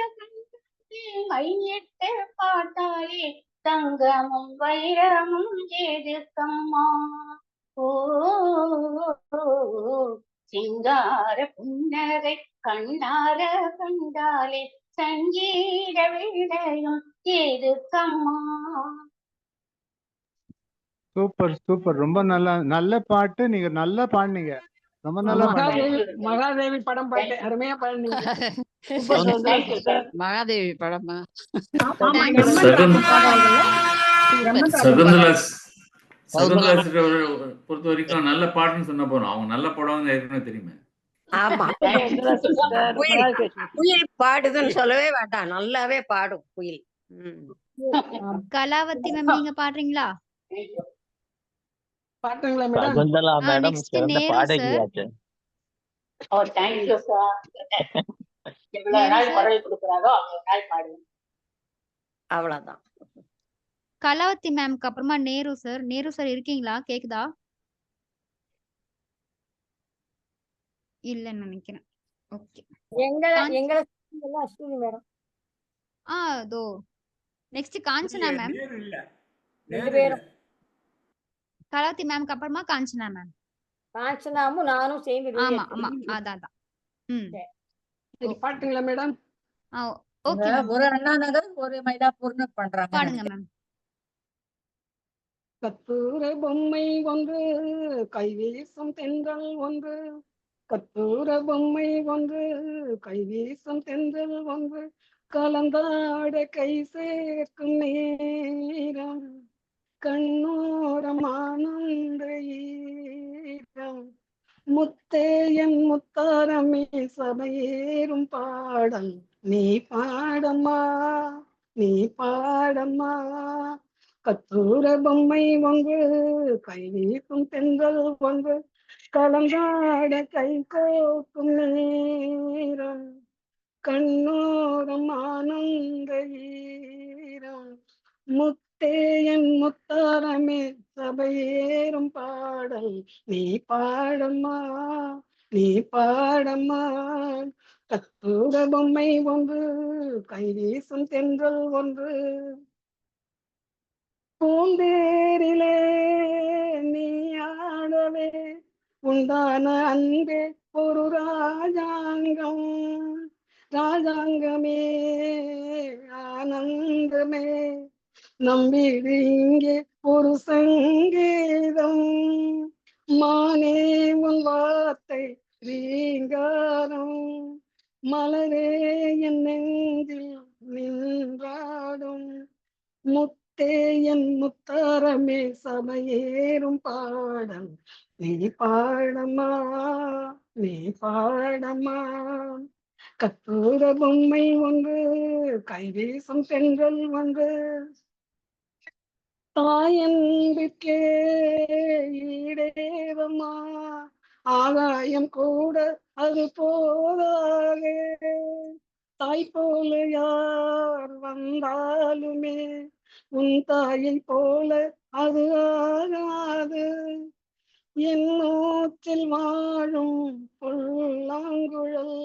மையிட்டு பார்த்தாலே தங்கமும் வைரமும் ஏதுக்கம்மா. ஓ சிங்கார புன்னகை கண்ணார கண்டாலே சங்கீத வீணையும் ஏதுக்கம்மா. சூப்பர் சூப்பர், ரொம்ப நல்ல பாட்டு. நீங்க நல்லா பாடுனீங்க, ரொம்ப நல்லா பாடுனீங்க. மகாதேவி படம் பாட்டு அருமையா பாடுனீங்க. மகாதேவி படமா? சகுந்தலா பொறுத்த வரைக்கும் நல்ல பாட்டுன்னு சொன்ன போறோம். அவங்க நல்ல படம் ஏற்கனவே தெரியுமே. ஆமா. குயில் பாடுதுன்னு சொல்லவே வேண்டாம், நல்லாவே பாடும் குயில். கலாவதி மேம் நீங்க பாடுறீங்களா? பாட்டுங்களா மேடம்? சகுந்தலா மேடம் நெக்ஸ்ட் சிறந்த நேரு சார். பாடகியாச்சு. ஓ தேங்க்யூ சார். எவ்வளவு நாள் குரல் கொடுக்குறாரோ அவ்வளவு நாள் பாடுவேன். அவ்வளவுதான். கலாவதி மேம்க்கு அப்புறமா நேரு சார். நேரு சார் இருக்கீங்களா? கேக்குதா? இல்லன்னு நினைக்கிறேன். ஓகே. எங்களை அஸ்வினி மேடம். தோ நெக்ஸ்ட் காஞ்சனா மேம். நேரு இல்ல. ரெண்டு பேரும். கலாவதி மேம்க்கு அப்புறமா காஞ்சனா மேம். காஞ்சனாமும் நானும் சேர்ந்து. ஆமா ஆமா அதான். சரி பாட்டுங்களா மேடம்? Okay ma'am. ஒரு அண்ணா நகர் ஒரு மயிலாப்பூர்னு பண்றாங்க. பாடுங்க மேம். கத்தூர பொம்மை ஒன்று கைவீசும் தென்றல் ஒன்று, கத்தூர பொம்மை ஒன்று கைவீசும் தென்றல் ஒன்று, கலந்தாட கை சேர்க்கும் நேரம், கண்ணோரம் ஆனந்த ஈரம், முத்தே என் முத்தாரமே சபையேறும் பாடல் நீ பாடம்மா, நீ பாடம்மா. கத்தூர பொம்மை ஒன்று கைவீசும் தென்றல் ஒன்று, கலந்தாட கை கோக்கும் நேரம், கண்ணோரம் ஆனந்த ஈரம், முத்தே என் முத்தாரமே சபையேறும் பாடல் நீ பாடம்மா, நீ பாடம்மா. கத்தூர பொம்மை ஒன்று கைவீசும் தென்றல் ஒன்று, பூந்தேரிலே நீ ஆடவே உண்டான அன்பே ஒரு ராஜாங்கம், ராஜாங்கமே ஆனந்தமே, நம்பிடு இங்கே ஒரு சங்கீதம், மானே உன் வார்த்தை ரீங்காரம், மலரே என் நெஞ்சில் நின்றாடும், முத்தே என் முத்தாரமே சபையேறும் பாடல் நீ பாடம்மா, நீ பாடம்மா. கத்தூர பொம்மை ஒன்று கைவீசும் தென்றல் ஒன்று, தாயன்பிற்கே ஈடேவம்மா, ஆகாயம் கூட அது போதாக, தாய் போல யார் வந்தாலுமே உன் தாயை போல அது ஆகாது, என் மூச்சில் வாழும் புல்லாங்குழல்,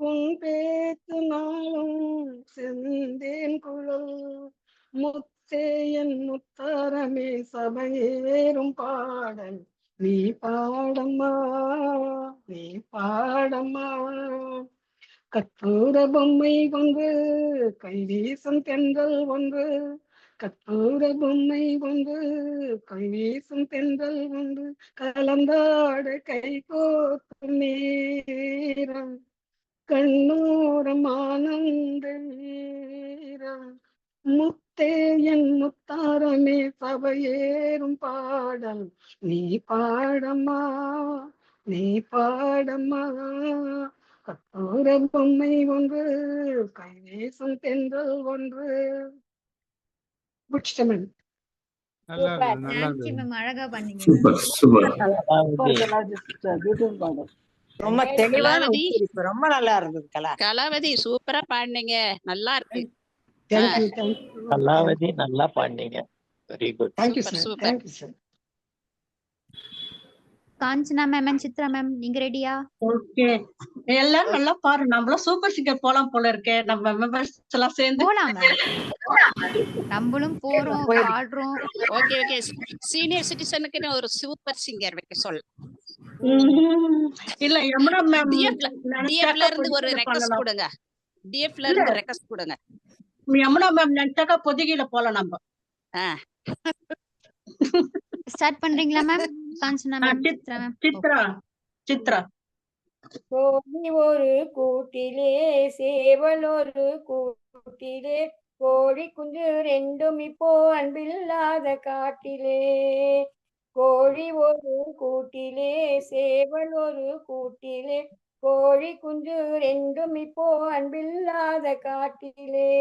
உன் பேச்சு நாளும் செந்தேன் குழல், முத்தே என் முத்தாரமே சபையேறும் பாடல் நீ பாடம்மா, நீ பாடம்மா. கத்தூர பொம்மை ஒன்று கைவீசும் தென்றல் ஒன்று, கத்தூர பொம்மை ஒன்று கைவீசும் தென்றல் ஒன்று, கலந்தாட கை கோர்க்கும் நேரம், கண்ணோரம் ஆனந்த வீரம், முத்தே என் முத்தாரமே சபையேறும் பாடல் நீ பாடம்மா, நீ பாடம்மா. கத்தூர பொம்மை ஒன்று கைவீசும் தென்றல் ஒன்று. முடிச்சிட்டேன். நல்லா இருந்தது நல்லா தேங்க்யூ இருந்தது. மேம். அழகா பண்ணீங்க. ரொம்ப தெளிவான கலாவதி உச்சரிப்பு, ரொம்ப நல்லா இருந்தது கலா. கலாவதி சூப்பரா பாடுனீங்க, நல்லா இருக்கு. Thank you thank you. கலாவதி நல்லா பாடினீங்க. Very good. Thank you super sir, super. Thank you sir. Kanchana ma'am and Chitra ma'am நீங்க ரெடியா? ஓகே, எல்லாரும் நல்லா பாரு. நம்மளும் சூப்பர் சிங்கர் போலாம் போல இருக்கே, நம்ம மெம்பர்ஸ் எல்லாம் சேர்ந்து. போலாம் மேம். நம்மளும் போறோம் பாடுறோம். Okay okay. சீனியர் சிட்டிசனுக்கு ஒரு சூப்பர் சிங்கர் வைக்க சொல். இல்ல யமுனா மேம் டிஎஃப்ல இருந்து ஒரு ரெக்வெஸ்ட் கொடுங்க. டிஎஃப்ல இருந்து ரெக்வெஸ்ட் கொடுங்க. யமுனா மேம் நினைச்சாக்கா பொதிகையில போலாம் நம்ம. ஸ்டார்ட் பண்றீங்களா ma'am? Kanchana ma'am, Chitra ma'am. Chitra. கோழி ஒரு கூட்டிலே சேவல் ஒரு கூட்டிலே, கோழி குஞ்சு ரெண்டும் இப்போ அன்பில்லாத காட்டிலே, கோழி ஒரு கூட்டிலே சேவல் ஒரு கூட்டிலே கோழி குஞ்சு ரெண்டும் இப்போ அன்பில்லாத காட்டிலே.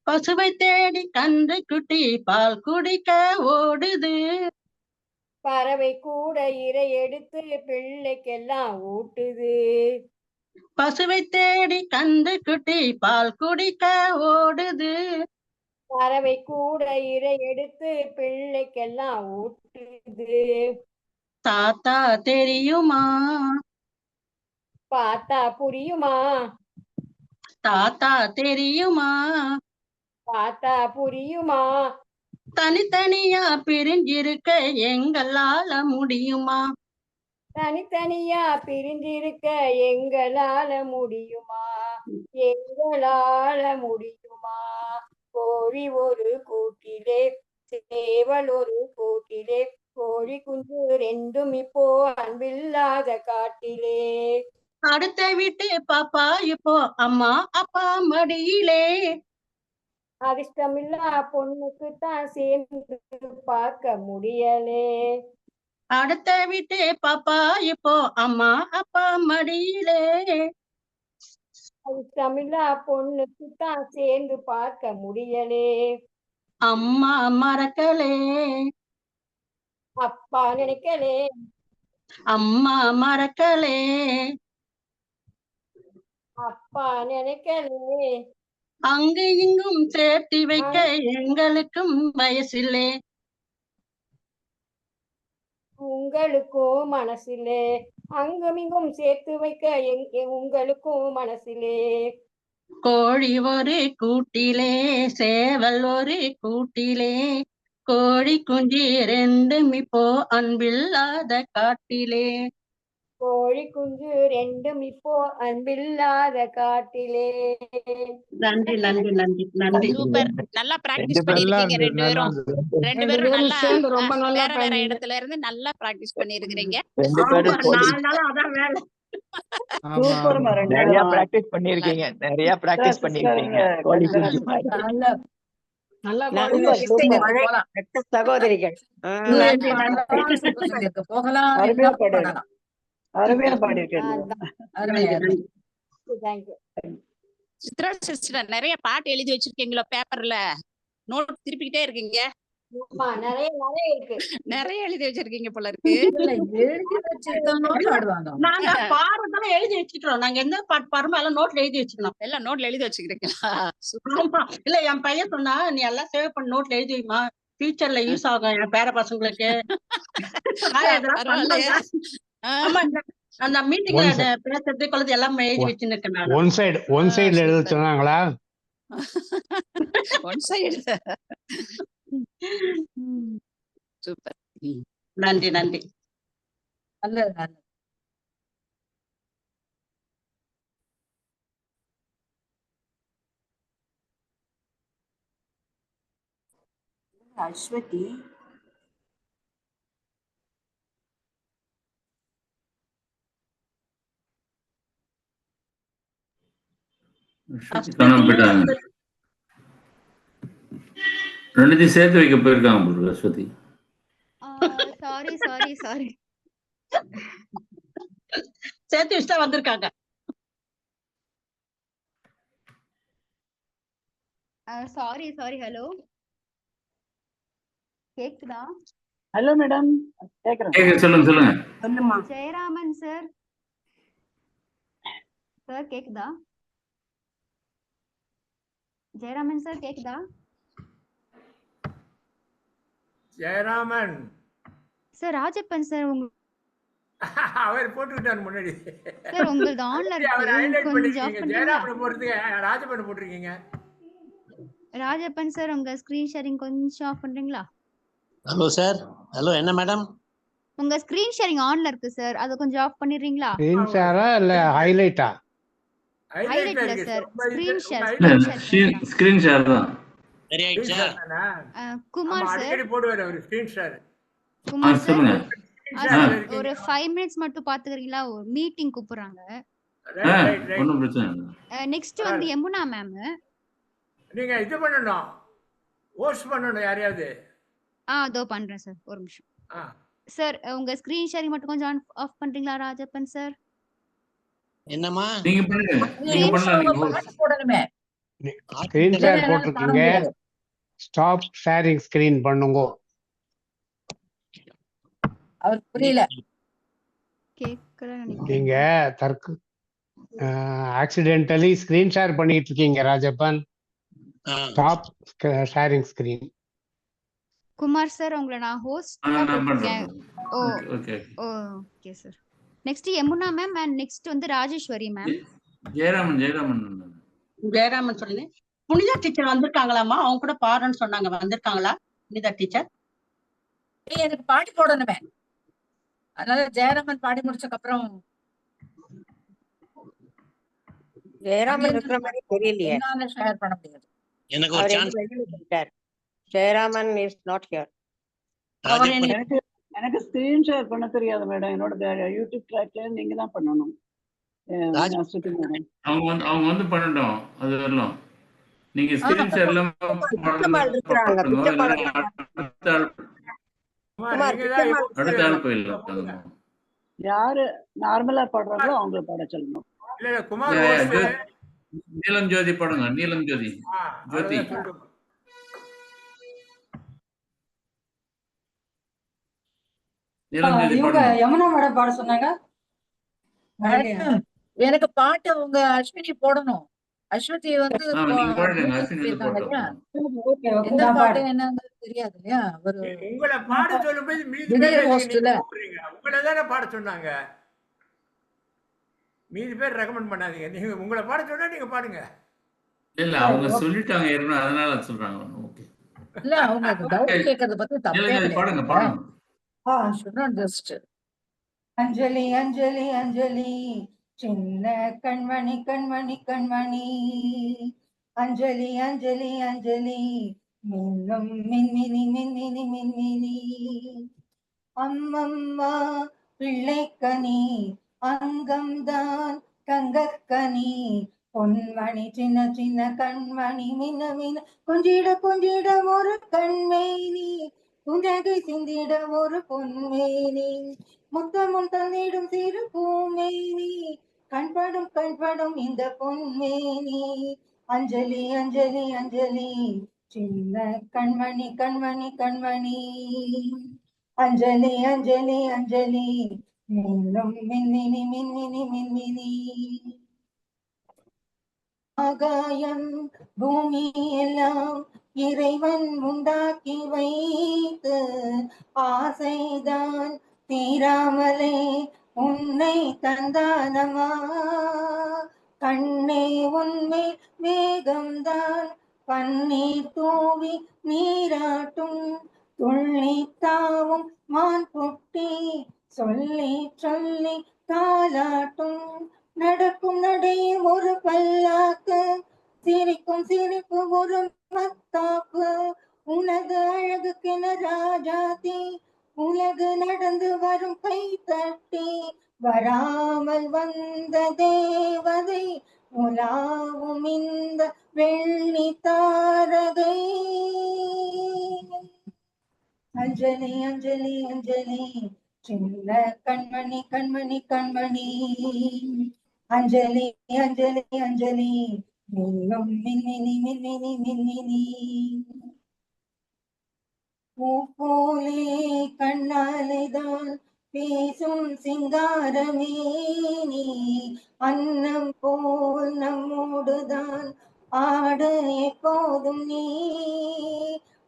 பசுவை தேடி கன்று குட்டி பால் குடிக்க ஓடுது. பறவை கூட இரை எடுத்து பிள்ளைக்கெல்லாம் ஊட்டுது. பசுவை தேடி கன்று குட்டி பால் குடிக்க ஓடுது. பறவை கூட இரை எடுத்து பிள்ளைக்கெல்லாம் ஊட்டுது. தாத்தா தெரியுமா? பார்த்தா புரியுமா? தாத்தா தெரியுமா? பார்த்தா புரியுமா? தனித்தனியா பிரிஞ்சிருக்க எங்களால முடியுமா? தனித்தனியா பிரிஞ்சிருக்க எங்களால முடியுமா? எங்களால முடியுமா? கோழி ஒரு கூட்டிலே சேவல் ஒரு கூட்டிலே கோழி குஞ்சு ரெண்டும் இப்போ அன்பில்லாத காட்டிலே. அடுத்த வீட்டு பாப்பா இப்போ அம்மா அப்பா மடியிலே. அதிர்ஷ்டமில்லா பொண்ணுக்கு தான் சேர்ந்து பார்க்க முடியலே. அடுத்த வீட்டு பாப்பா இப்போ அம்மா அப்பா மடியிலே. அதிர்ஷ்டமில்லா பொண்ணுக்கு தான் சேர்ந்து பார்க்க முடியலே. அம்மா மறக்கலே. அப்பா நினைக்கலே. அம்மா மறக்கலே. அப்பா நினைக்கலே. அங்கு இங்கும் சேர்த்து வைக்க எங்களுக்கும் வயசில்லே. உங்களுக்கும் மனசிலே. அங்கும் இங்கும் சேர்த்து வைக்க உங்களுக்கும் மனசிலே. கோழி ஒரு கூட்டிலே சேவல் ஒரு கூட்டிலே கோழி குஞ்சு ரெண்டும் இப்போ அன்பில்லாத காட்டிலே. கோழி குஞ்சு ரெண்டும் இப்போ அன்பில்லாத காட்டிலே. நன்றி நன்றி நன்றி நன்றி. சூப்பர். நல்லா பிராக்டிஸ் பண்ணிருக்கீங்க ரெண்டு பேரும். ரெண்டு பேரும் நல்லா ரொம்ப நல்லா வேற வேற இடத்துல இருந்து நல்லா பிராக்டிஸ் பண்ணிருக்கீங்க. அதான் வேலை. நிறைய பிராக்டிஸ் பண்ணிருக்கீங்க. நிறைய பிராக்டிஸ் பண்ணிருக்கீங்க. கோழி குஞ்சு மாதிரி. சகோதரிகள் அருமையா பாடியிருக்கேன். சித்ரா சிஸ்டர் நிறைய பாட்டு எழுதி வச்சிருக்கீங்களோ பேப்பர்ல? நோட் திருப்பிக்கிட்டே இருக்கீங்க. நிறைய நிறைய இருக்கு. நிறைய எழுதி வச்சிருக்கீங்க போல இருக்கு. நாங்க பாடுறதெல்லாம் எழுதி வச்சுக்கிறோம். நாங்க எந்த பாட்டு பாடுறோமோ எல்லாம் நோட்ல எழுதி வச்சுக்கணும். எல்லாம் நோட்ல எழுதி வச்சுக்கிறீங்களா? இல்ல என் பையன் சொன்னா நீ எல்லாம் சேவ் பண்ணி நோட்ல எழுதி வைமா, ஃபியூச்சர்ல யூஸ் ஆகும் என் பேர பசங்களுக்கு. அந்த மீட்டிங்ல பேசுறது கொள்ளது எல்லாம் எழுதி வச்சுருக்கேன். ஒன் சைடுல எழுத சொன்னாங்களா? One side. சூப்பர். நன்றி நன்றி. நல்லது நல்லது. அஸ்வதி காணாம போயிட்டாங்க. ரெண்டுத்தையும் சேர்த்து வைக்க போயிருக்காங்க அஸ்வதி. Sorry sorry sorry. சேர்த்து வச்சுட்டா வந்திருக்காங்க. Sorry sorry. ஹலோ கேக்குதா? ஹலோ மேடம் கேக்குறேன். சொல்லுங்க சொல்லுங்க. சொல்லுமா. ஜெயராமன் சார். சார் கேக்குதா? ஜெயராமன் சார் கேக்குதா? ஜெயராமன் சார் ராஜப்பன் சார் உங்க அவர் போட்டுக்கிட்டாரு முன்னாடி. சார் உங்களது ஆன்ல அவர் இருக்கு. ஹைலைட் கொஞ்சம் ஆஃப் பண்ணிருக்கீங்க. பண்றீங்களா? ஜெயராமன் போடுறதுக்கு ராஜப்பன் போட்டிருக்கீங்க. ராஜப்பன் சார் உங்க ஸ்கிரீன் ஷேரிங் கொஞ்சம் ஆஃப் பண்றீங்களா? Hello sir. ஹலோ என்ன மேடம்? உங்க ஸ்கிரீன் ஷேரிங் ஆன்ல இருக்கு சார். அத கொஞ்சம் ஆஃப் பண்ணிடுறீங்களா? ஸ்கிரீன் ஷேரா இல்ல ஹைலைட்டா? ஹைலைட் இல்ல sir. Screen share. Screen share தான். சரி ஆயிடுச்சா? குமார் சார் அடிக்கடி போடுவாரு அவர் ஸ்கிரீன் ஷேர். குமார் சார் சொல்லுங்க. ஒரு 5 மினிட்ஸ் மட்டும் பாத்துக்கிறீங்களா? ஒரு மீட்டிங் கூப்பிடுறாங்க. ஒண்ணும் பிரச்சனை இல்ல. நெக்ஸ்ட் வந்து யமுனா மேம். நீங்க இது பண்ணணும். ஹோஸ்ட் பண்ணணும் யாரையாவது. அதோ பண்றேன் சார். ஒரு நிமிஷம். சார் உங்க ஸ்கிரீன் ஷேரிங் மட்டும் கொஞ்சம் ஆஃப் பண்றீங்களா ராஜப்பன் சார்? என்னம்மா? நீங்க பண்ணுங்க. நீங்க பண்ணலாம். நீங்க போடணுமே. ஸ்கிரீன் ஷேர் போட்டிருக்கீங்க. ஸ்டாப் ஷேரிங் ஸ்கிரீன் பண்ணுங்க. அவர் புரியல. நீங்க ஆக்சிடென்டலி ஸ்கிரீன் ஷேர் பண்ணிட்டு இருக்கீங்க Rajappan. Stop sharing screen. Kumar sir உங்களை நான் ஹோஸ்டா போட்டுருக்கேன். Okay sir. Next Yamuna ma'am and next வந்து ராஜேஸ்வரி மேம். ஜெயராமன் சொல்லுங்க. புனிதா டீச்சர் வந்திருக்காங்களாமா? அவங்க கூட பாருன்னு சொன்னாங்க. வந்திருக்காங்களா புனிதா டீச்சர்? எனக்கு பாட்டு போடணுமே, அதனால ஜெயராமன் பாடி முடிச்சதுக்கு அப்புறம் ஜெயராமன் இருக்கிற மாதிரி தெரியலையே. என்னால ஷேர் பண்ண முடியாது. எனக்கு ஒரு chance. Jayaraman is not here. எனக்கு ஸ்கிரீன் ஷேர் பண்ண தெரியாது மேடம். என்னோட யூடியூப் ட்ராக்ல நீங்க தான் பண்ணணும். அவங்க வந்து பண்ணட்டும். அது வரலாம். நீங்க ஸ்கிரீன் ஷேர்ல அடுத்த ஆள் போயிடலாம். யாரு நார்மலா பாடுறாங்களோ அவங்கள பாட சொல்லணும். நீலம் ஜோதி பாடுங்க. நீலம் ஜோதி. ஜோதி யமுனா மேடம் பாட சொன்னாங்க. எனக்கு பாட்டு அவங்க அஸ்வினி போடணும். அஸ்வதி வந்து எந்த பாட்டு என்னன்னு தெரியாது இல்லையா? உங்களை பாட சொல்லும்போது மீதி உங்களை தானே பாட சொன்னாங்க. மீதி பேர் ரெக்கமெண்ட் பண்ணாதீங்க. நீங்க உங்களை பாட சொன்னா நீங்க பாடுங்க. இல்ல அவங்க சொல்லிட்டாங்க ஏற்கனவே, அதனால சொல்றாங்க. ஓகே. இல்ல அவங்க டவுட் கேக்குறத பத்தி தப்பே இல்ல. பாடுங்க பாடுங்க. அஞ்சலி அஞ்சலி அஞ்சலி சின்ன கண்மணி கண்மணி கண்மணி, அஞ்சலி அஞ்சலி அஞ்சலி மின்னும் மின்மினி மின்மினி மின்மினி, அம்மம்மா பிள்ளைக்கனி அங்கம்தான் தங்கக்கனி, பொன்மணி சின்ன சின்ன கண்மணி மின்ன மின்ன கொஞ்சிட கொஞ்சிட ஒரு கண்மேனி, புன்னகை சிந்திட ஒரு பொன்மேனி, முத்தமும் தந்திடும் சிறு பூமேனி, கண்படும் கண்படும் இந்த பொன்மேனி, அஞ்சலி அஞ்சலி அஞ்சலி சின்ன கண்மணி கண்மணி கண்மணி, அஞ்சலி அஞ்சலி அஞ்சலி மின்னும் மின்மினி மின்மினி மின்மினி, ஆகாயம் பூமி எல்லாம் இறைவன் உண்டாக்கி வைத்து ஆசைதான் தீராமலே உன்னை தந்தானமா, கண்ணே உன்னை மேகம்தான் பன்னீர் தூவி நீராட்டும், துள்ளி தாவும் மான் குட்டி சொல்லி சொல்லி தாலாட்டும், நடக்கும் நடையும் ஒரு பல்லாக்கு, சிரிக்கும் சிரிப்பு ஒரு மத்தாப்பு, உனது அழகுக்கென ராஜாதி உலகு நடந்து வரும் கை தட்டி, வராமல் வந்த தேவதை உலாவும் இந்த வெள்ளி தாரகை, அஞ்சலி அஞ்சலி அஞ்சலி சின்ன கண்மணி கண்மணி கண்மணி, அஞ்சலி அஞ்சலி அஞ்சலி மின்னும் மின்மினி மின்மினி மின்மினி, பூ போலே கண்ணாலைதான் பேசும் சிங்காரமேனி, அன்னம் போல் நம்மோடுதான் ஆடு எப்போதும் நீ,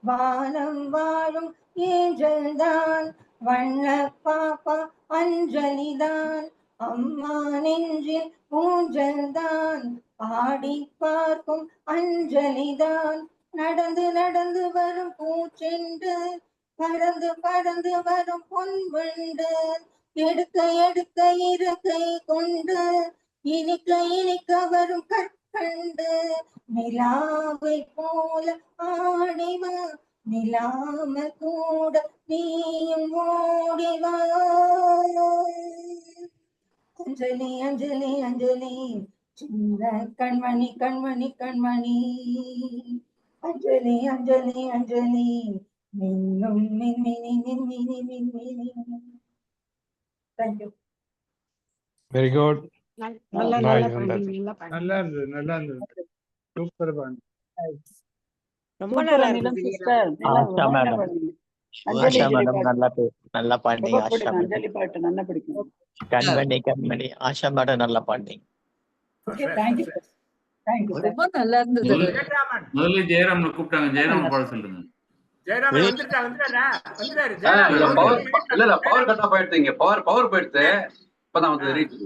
வானம் வாழும் ஏஞ்சல்தான் வண்ண பாப்பா அஞ்சலிதான், அம்மா நெஞ்சில் ஊஞ்சல்தான் ஆடி பார்க்கும் அஞ்சலிதான், நடந்து நடந்து வரும் பூச்செண்டு பறந்து பறந்து வரும் பொன்வண்டு, எடுக்க எடுக்க இருக்கை கொண்டு இனிக்க இனிக்க வரும் கற்கண்டு, நிலாவை போல ஆடிவா நிலாம கூட நீயும் ஓடிவா, அஞ்சலி அஞ்சலி அஞ்சலி சின்ன Kanmani Kanmani Kanmani, Anjali Anjali Anjali thank you. Very good. நல்லா பாய். நல்லா இருந்தது, நல்லா இருந்தது. சூப்பர் பாண்டு. ரொம்ப நல்லா நீலம் இருந்தது sister Asha madam Asha madam நல்லா பாடினீங்க. ஆஷா மேடம் அஞ்சலி பாட்டு நல்லா பிடிக்கும். கண்மணி ஆஷா மேடம் நல்லா பாடினீங்க. Okay thank you sir. Thank you sir. ரொம்ப நல்லா இருந்தது. முதல்ல ஜெயராமனை கூப்பிட்டாங்க, ஜெயராமன் பாட சொல்லுங்க. ஜெயராமன் வந்துட்டாரா? வந்துட்டாரு இல்ல பவர் கட் ஆஃப் ஆயிடுச்சு. இங்க பவர் போயிடுச்சு. இப்பதான் வந்து ரீச்.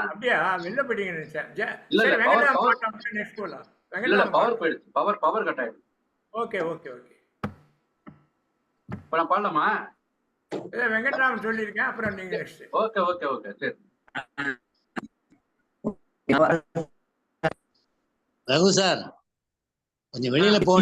அப்படியா? வெளில போயிட்டீங்க நினைச்சேன். இல்ல நெக்ஸ்ட் போலாம். இல்ல பவர் போயிடுச்சு. பவர் கட் ஆயிடுச்சு. Okay okay okay. இப்ப நான் பாடலாமா? வெங்கட்ராமன் சொல்லியிருக்கேன், அப்புறம் நீங்க நெக்ஸ்ட். ஓகே ஓகே ஓகே சரி. ரகு சார் கொஞ்சம் வெளியில போ.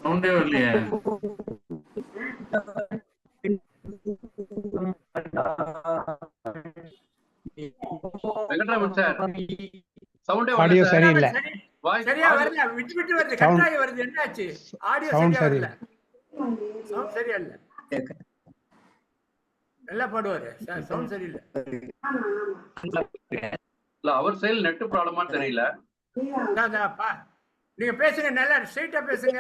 சவுண்டே வரலையே. வெங்கட்ராமன் சார் சவுண்டே ஆடியோ சரியில்லை. சரியா வரல, விட்டு விட்டு வருது, கட்டாயி வருது. என்னாச்சு? ஆடியோ சரியா வரல. சவுண்ட் சரியா இல்ல. நல்லா பாடுவாரு, சவுண்ட் சரியில்லை. இல்ல அவர் சைடுல நெட் ப்ராப்ளமா தெரியல. நீங்க பேசுங்க, நல்லா ஸ்ட்ரைட்டா பேசுங்க.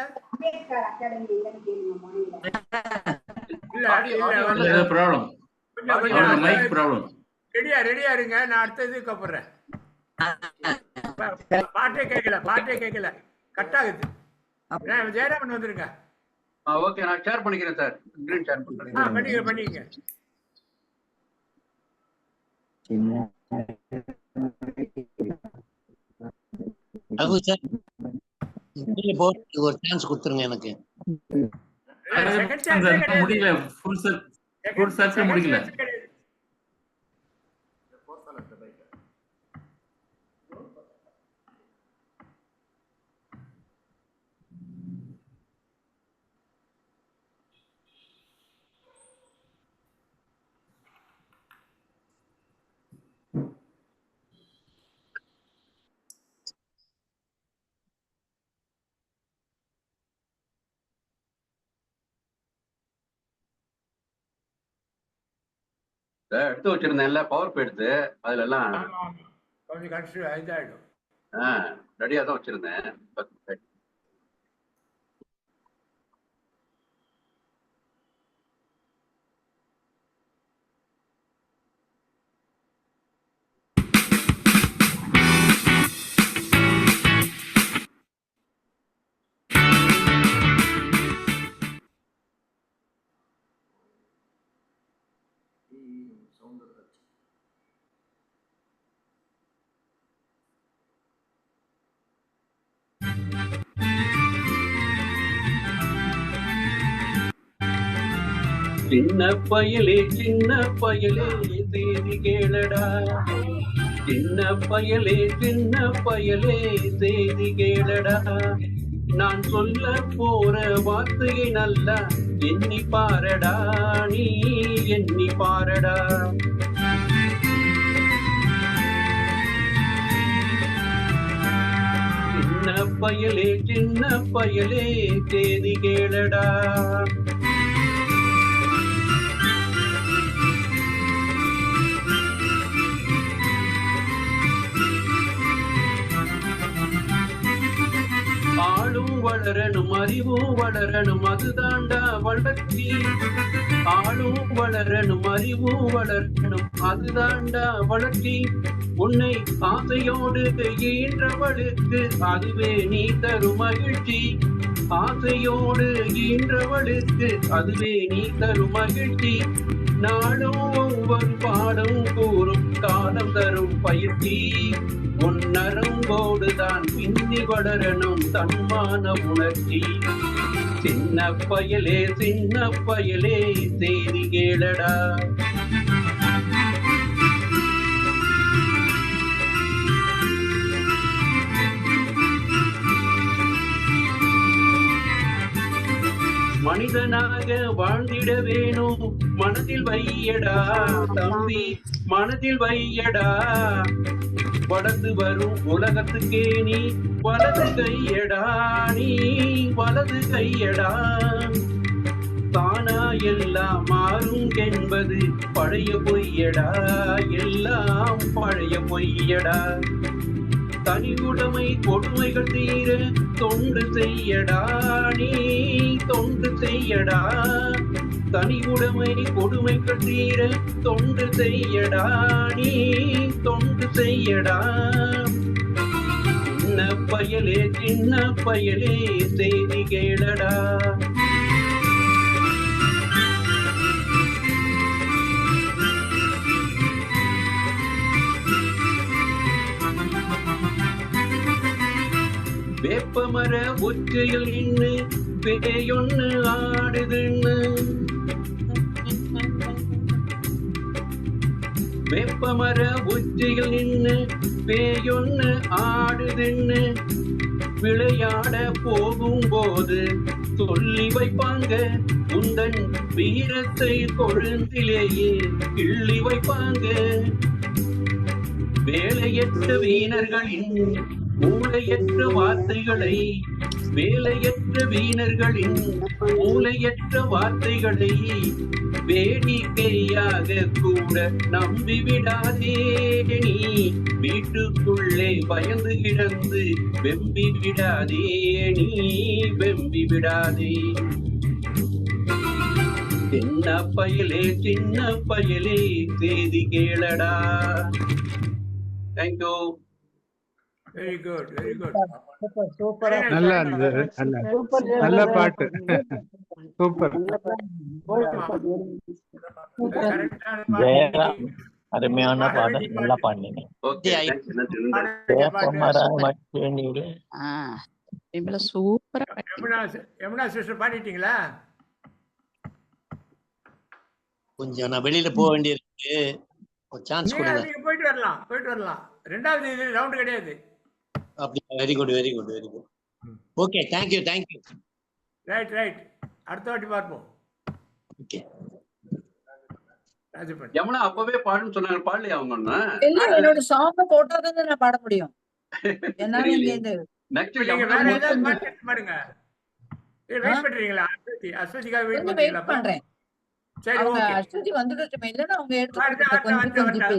ரெடியா இருங்க, நான் அடுத்தது கூப்பிடுறேன். பாட்டே கேட்கல, கட் ஆகுது. ஜெயராமன் வந்துருங்க. ஓகே நான் ஷேர் பண்ணிக்கிறேன் சார். ஸ்கிரீன் ஷேர் பண்றேன். பண்ணிக்கங்க. ரகு சார் ஒரு சான்ஸ் கொடுத்துருங்க எனக்கு. முடியல, ஃபுல் சர்க்கிள் முடியல. எடுத்து வச்சிருந்தேன்ல, பவர் போயிடுது. அதுல எல்லாம் கொஞ்சம் கன்ஃபியூஸ் இதாயிடும். ரெடியா தான் வச்சிருந்தேன். சின்ன பயலே தேதி கேளடா. சின்ன பயலே தேதி கேளடா. நான் சொல்ல போற வார்த்தையை நல்லா எண்ணி பாரடா, நீ எண்ணி பாரடா. சின்ன பயலே தேதி கேளடா. ஆளும் வளரணும், அறிவும் வளரணும், அதுதாண்டா வளர்ச்சி. ஆளும் வளரணும், அறிவும் வளரணும், அதுதாண்டா வளர்ச்சி. உன்னை ஆசையோடு ஈன்றவளுக்கு அதுவே நீ தரும் மகிழ்ச்சி. ஆசையோடு ஈன்றவளுக்கு அதுவே நீ தரும் மகிழ்ச்சி. நாளும் ஒவ்வொரு பாடம் கூறும் காலம் தரும் பயிற்சி. உன்னரம்போடுதான் பின்னி வளரணும் தன்மான உணர்ச்சி. சின்ன பயலே செய்தி கேளடா. மனிதனாக வாழ்ந்திட வேணும் மனதில் வையடா தம்பி, மனதில் வையடா. வளர்ந்து வரும் உலகத்துக்கே நீ வலது கையடா, நீ வலது கையடா. தானா எல்லாம் மாறும் என்பது பழைய பொய்யடா, எல்லாம் பழைய பொய்யடா. தனி உடைமை கொடுமைகள் தீர தொண்டு செய்யடா, நீ தொண்டு செய்யடா. தனி உடைமை கொடுமைகள் தீர தொண்டு செய்யடா, நீ தொண்டு செய்யடா. சின்ன பயலே சின்ன பயலே செய்தி கேளடா. வேப்பமர ஒற்றையில் நின்று பேயொன்னு ஆடுதுன்னு, வேப்பமர ஒற்றையில் நின்று பேயொன்னு ஆடுதுன்னு விளையாட போகும்போது சொல்லி வைப்பாங்க. உந்தன் வீரத்தை கொழுந்திலேயே கிள்ளி வைப்பாங்க. வேலையற்ற வீணர்களின் மூளையற்ற வார்த்தைகளை, வேலையற்ற வீணர்களின் மூளையற்ற வார்த்தைகளை வேடிக்கையாக கூட நம்பிவிடாதே. நீ வீட்டுக்குள்ளே பயந்து கிடந்து வெம்பி விடாதே, நீ வெம்பி விடாதே. சின்ன பயலே சின்ன பயலே செய்தி கேளடா. Thank you. Very good, very good. நல்லா இருந்தது. நல்ல பாட்டு. சூப்பர். ஜெயராம் அருமையான பாடல், நல்லா பாடினீங்க. சூப்பரா யமுனா சிஸ்டர் பாடிட்டீங்களா? கொஞ்சம் நான் வெளியில போக வேண்டியிருக்கு, ஒரு சான்ஸ் கொடுங்க. நீங்க போயிட்டு வரலாம், போயிட்டு வரலாம். ரெண்டாவது இது ரவுண்ட் கிடையாது. அப்படியா? Very good, very good, very good. Okay, thank you, thank you. Right, right. அடுத்த வாட்டி பார்ப்போம். ஓகே. யமுனா அப்பவே பாடுன்னு சொன்னாங்க, பாடலையா அவங்க? இல்ல, என்னோட சாங் போட்டாதான் நான் பாட முடியும். என்னால இங்க இந்த நீங்க வேற ஏதாவது பாட்டு பாடுங்க. வெயிட் பண்றீங்களா? அஸ்வதிக்காக வெயிட் பண்றீங்களா? பண்றேன். சரி, அவங்க ஓகே. அஸ்வதி வந்துட்டு இல்லன்னா அவங்க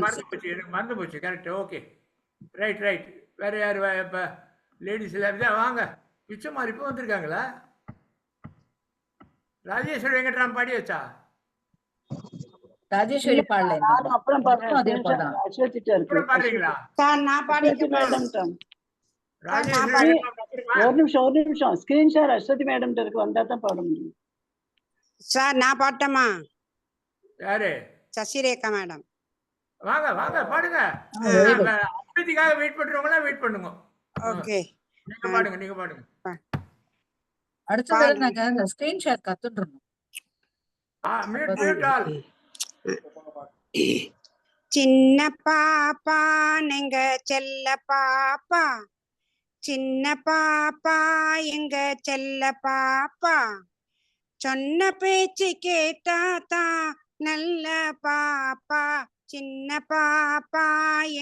மறந்து போச்சு, எனக்கு மறந்து போச்சு. Correct, okay. Right, right. வேற யாரு இப்ப லேடிஸ் எல்லாம் வாங்க. பிச்சைமாரி இப்போ வந்திருக்காங்களா? ராஜேஸ்வரி வெங்கட்ராம் பாடி வச்சா? ராஜேஸ்வரி பாடல. அப்புறம் பாடுறேன். பாடுறீங்களா? நான் பாடிட்டு மேடம். ஒரு நிமிஷம் ஸ்கிரீன் ஷேர் அஸ்வதி மேடம் வந்தா தான் பாட முடியும். சார் நான் பாட்டமா? யாரு? சசிரேகா மேடம். வாங்க வாங்க பாடுங்க. அஸ்வதிக்காக வெயிட் பண்றவங்களா வெயிட் பண்ணுங்க. ஓகே, நீங்க பாடுங்க, நீங்க பாடுங்க. அடுத்து நாங்க அந்த ஸ்கிரீன் ஷேர் கத்துறோம். Mute mute all. சின்ன பாப்பா எங்க செல்ல பாப்பா, சின்ன பாப்பா எங்க செல்ல பாப்பா, சொன்ன பேச்சு கேட்டாத்தா நல்ல பாப்பா, சின்ன பாப்பா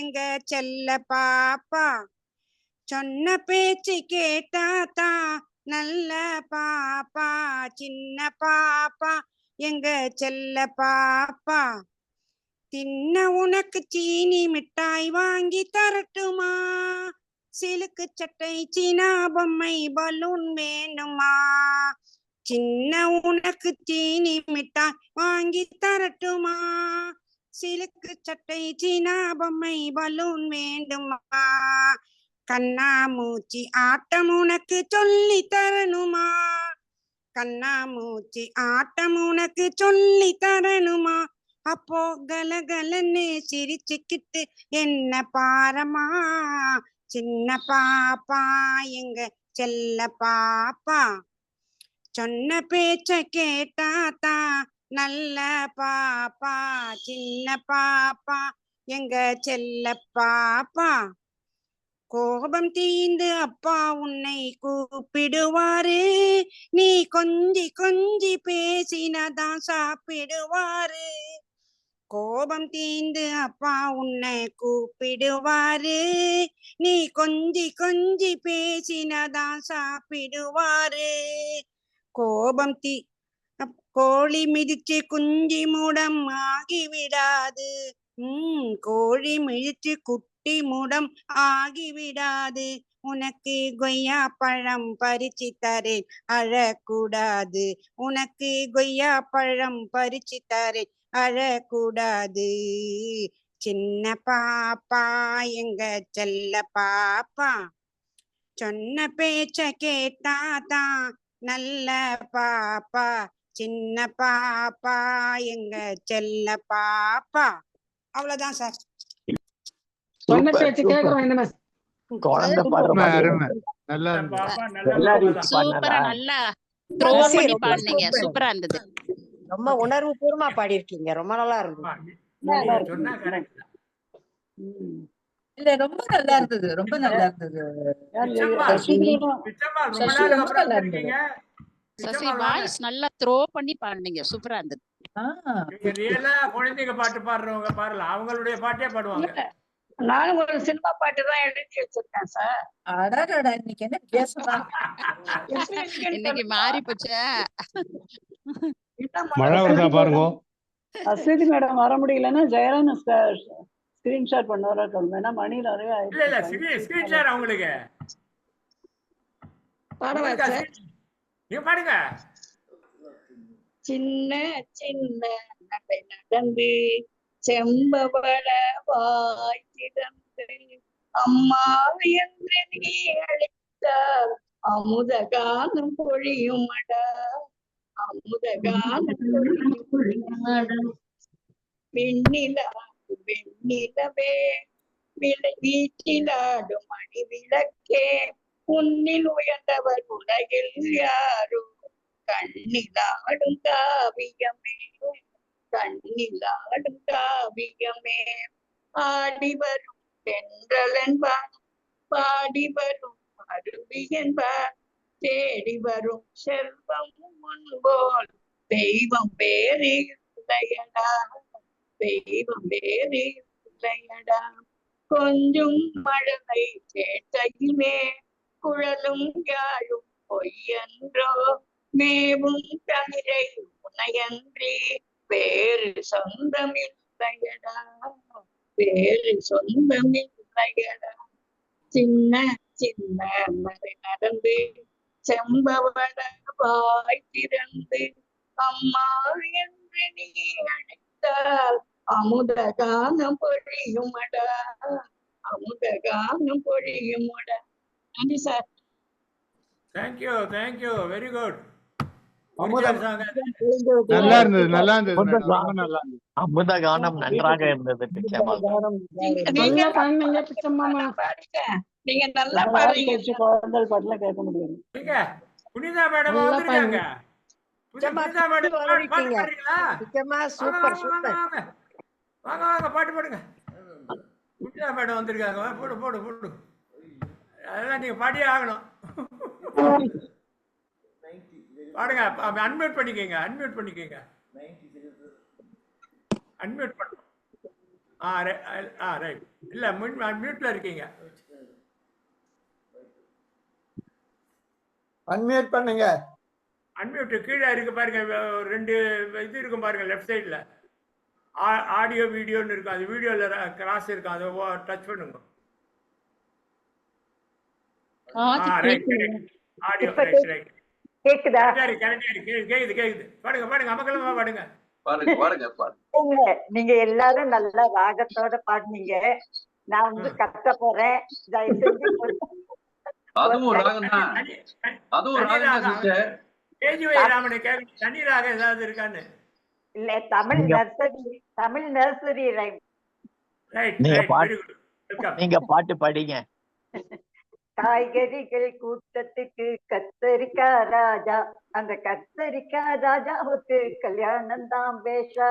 எங்க செல்ல பாப்பா, சொன்ன பேச்சு கேட்டாத்தா நல்ல பாப்பா, சின்ன பாப்பா எங்க செல்ல பாப்பா. தின்ன உனக்கு சீனி மிட்டாய் வாங்கி தரட்டுமா, சிலுக்கு சட்டை சீனா பொம்மை பலூன் வேணுமா, சின்ன உனக்கு சீனி மிட்டாய் வாங்கி தரட்டுமா, சிலுக்கு சட்டை சீனா பொம்மை பலூன் வேண்டுமா, கண்ணாமூச்சி ஆட்டம் உனக்கு சொல்லி தரணுமா, கண்ணாமூச்சி ஆட்டம் உனக்கு சொல்லி தரணுமா, அப்போ கலகலன்னு சிரிச்சுக்கிட்டு என்ன பாரமா, சின்ன பாப்பா எங்க செல்ல பாப்பா, சொன்ன பேச்ச கேட்டாத்தா நல்ல பாப்பா, சின்ன பாப்பா எங்க செல்ல பாப்பா, கோபம் தீந்து அப்பா உன்னை கூப்பிடுவாரு, நீ கொஞ்சி கொஞ்சி பேசினதான் சாப்பிடுவாரு. கோபம் தீந்து அப்பா உன்னை கூப்பிடுவாரு, நீ கொஞ்சி கொஞ்சி பேசினதான் சாப்பிடுவாரு. கோபம் கோழி மிதிச்சு குஞ்சி முடம் ஆகிவிடாது, கோழி மிதிச்சு குட்டி முடம் ஆகிவிடாது. உனக்கு கொய்யா பழம் பறிச்சு தரேன் அழக்கூடாது, உனக்கு கொய்யா பழம் பறிச்சு தரேன் அழக்கூடாது. சின்ன பாப்பா எங்க செல்ல பாப்பா, சொன்ன பேச்ச கேட்டாதான் நல்ல பாப்பா. சின்ன பாப்பா எங்க செல்ல பாப்பா. அவ்வளவுதான் சார். சொன்ன பேச்சு கேக்குறோம். என்ன சூப்பரா நல்லா த்ரோ பண்ணி பாடுனீங்க. சூப்பரா இருந்தது. ரொம்ப உணர்வு பூர்வமா பாடி இருக்கீங்க. ரொம்ப நல்லா இருந்தது. இல்ல ரொம்ப நல்லா இருந்தது. ரொம்ப நல்லா இருந்தது. சசி வாய்ஸ் நல்லா த்ரோ பண்ணி பாடுனீங்க. சூப்பரா இருந்தது. குழந்தைங்க பாட்டு பாடுறவங்க பாடல, அவங்களுடைய பாட்டே பாடுவாங்க. நானும் ஒரு சினிமா பாட்டு தான் எழுதி வச்சிருக்கேன் சார். அடடடா, இன்னைக்கு என்ன பேசலாம்? இன்னைக்கு மாறி போச்சே. மழை வருதா பாருங்க. அஸ்வதி மேடம் வர முடியலன்னா ஜெயராம் ஸ்கிரீன்ஷாட் பண்ணுவாரா இருக்கும். ஏன்னா மணி நிறைய ஸ்கிரீன்ஷாட் அவங்களுக்கு பாடுங்க. சின்ன சின்ன நடை நடந்து செம்பவள வாய் திறந்து அம்மா என்று நீ அழைத்தால் அமுத கானம் பொழியுமடா, அமுத கானம் பொழியுமடா. வெண்ணிலா வெண்ணிலவே வீட்டிலாடும் மணி விளக்கே, உன்னில் உயர்ந்தவர் உலகில் யாரோ, கண்ணிலாடும் காவியமே, கண்ணிலாடும் காவியமே. ஆடி வரும் தென்றல் என்பார், பாடி வரும் அருவி என்பார், தேடி வரும் செல்வம் முன்போல் தெய்வம் வேறு இல்லையடா, தெய்வம் வேறு இல்லையடா. கொஞ்சம் மழலை கேட்டையுமே குழலும் யாழும் பொய்யன்றோ, மேவும் தமிழை உனையன்றி வேறு சொந்தம் இல்லையடா, வேறு சொந்தம் இல்லையடா. சின்ன சின்ன மறை நடந்து செம்பவள வாய் திறந்து அம்மா என்று நீ அழைத்தால் அமுத கானம் பொழியுமடா, அமுத கானம் பொழியுமடா. நன்றி sir. Thank you thank you, very good. நல்லா இருந்தது, நல்லா இருந்தது, ரொம்ப நல்லா இருந்தது. அமுத கானம் நன்றாக இருந்தது. நீங்க நல்லா பாடுறீங்க. குழந்தை பாட்டுல கேட்க முடியாது. புனிதா மேடம் வந்திருக்காங்க. புனிதா மேடம் பாட்டு பாடுறீங்களா? Super super. வாங்க வாங்க பாட்டு பாடுங்க. புனிதா மேடம் வந்திருக்காங்க. போடு போடு போடு. அதெல்லாம் நீங்க பாடியே ஆகணும். பாடுங்க. அன்மியூட் பண்ணிக்கங்க, அன்மியூட் பண்ணிக்கங்க. அன்மியூட் பண்ணு. ரைட். இல்ல மியூட்ல இருக்கீங்க. அன்மியூட் பண்ணுங்க. அன்மியூட் கீழே இருக்கு பாருங்க, ரெண்டு இது இருக்கும் பாருங்க லெஃப்ட் சைடுல. ஆடியோ வீடியோன்னு இருக்கும், அது வீடியோல கிராஸ் இருக்கும், அதை டச் பண்ணுங்க. Audio right. கேக்குதா? கேக்குது கேக்குது. பாடுங்க பாடுங்க, அமக்கலமா பாடுங்க. பாருங்க பாருங்க பாருங்க. நீங்க எல்லாரும் நல்ல ராகத்தோட பாடுனீங்க. நான் வந்து கத்த போறேன். அதுவும் ராகம் தான், அதுவும் ராகம் தான் சிஸ்டர். கேஜிஒய் ராமனை கேட்க தனி ராகம் ஏதாவது இருக்கான்னு. இல்ல தமிழ் நர்சரி ரைம். ரைட். நீங்க பாட்டு படிங்க. காய்கறிகள் கூட்டத்துக்கு கத்தரிக்காய் ராஜா, அந்த கத்தரிக்காய் ராஜாவுக்கு கல்யாணம் தான் பேஷா.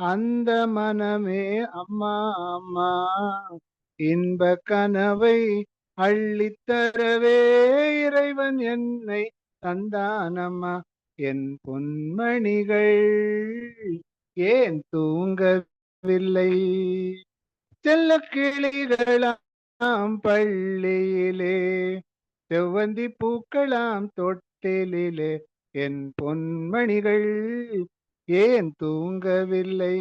அந்த மனமே அம்மா அம்மா இன்ப கனவை அள்ளித்தரவே இறைவன் என்னை தந்தானம்மா. என் பொன்மணிகள் ஏன் தூங்கவில்லை? செல்ல கிளிகளாம் பள்ளியிலே, செவ்வந்தி பூக்களாம் தொட்டிலே, என் பொன்மணிகள் ஏன் தூங்கவில்லை?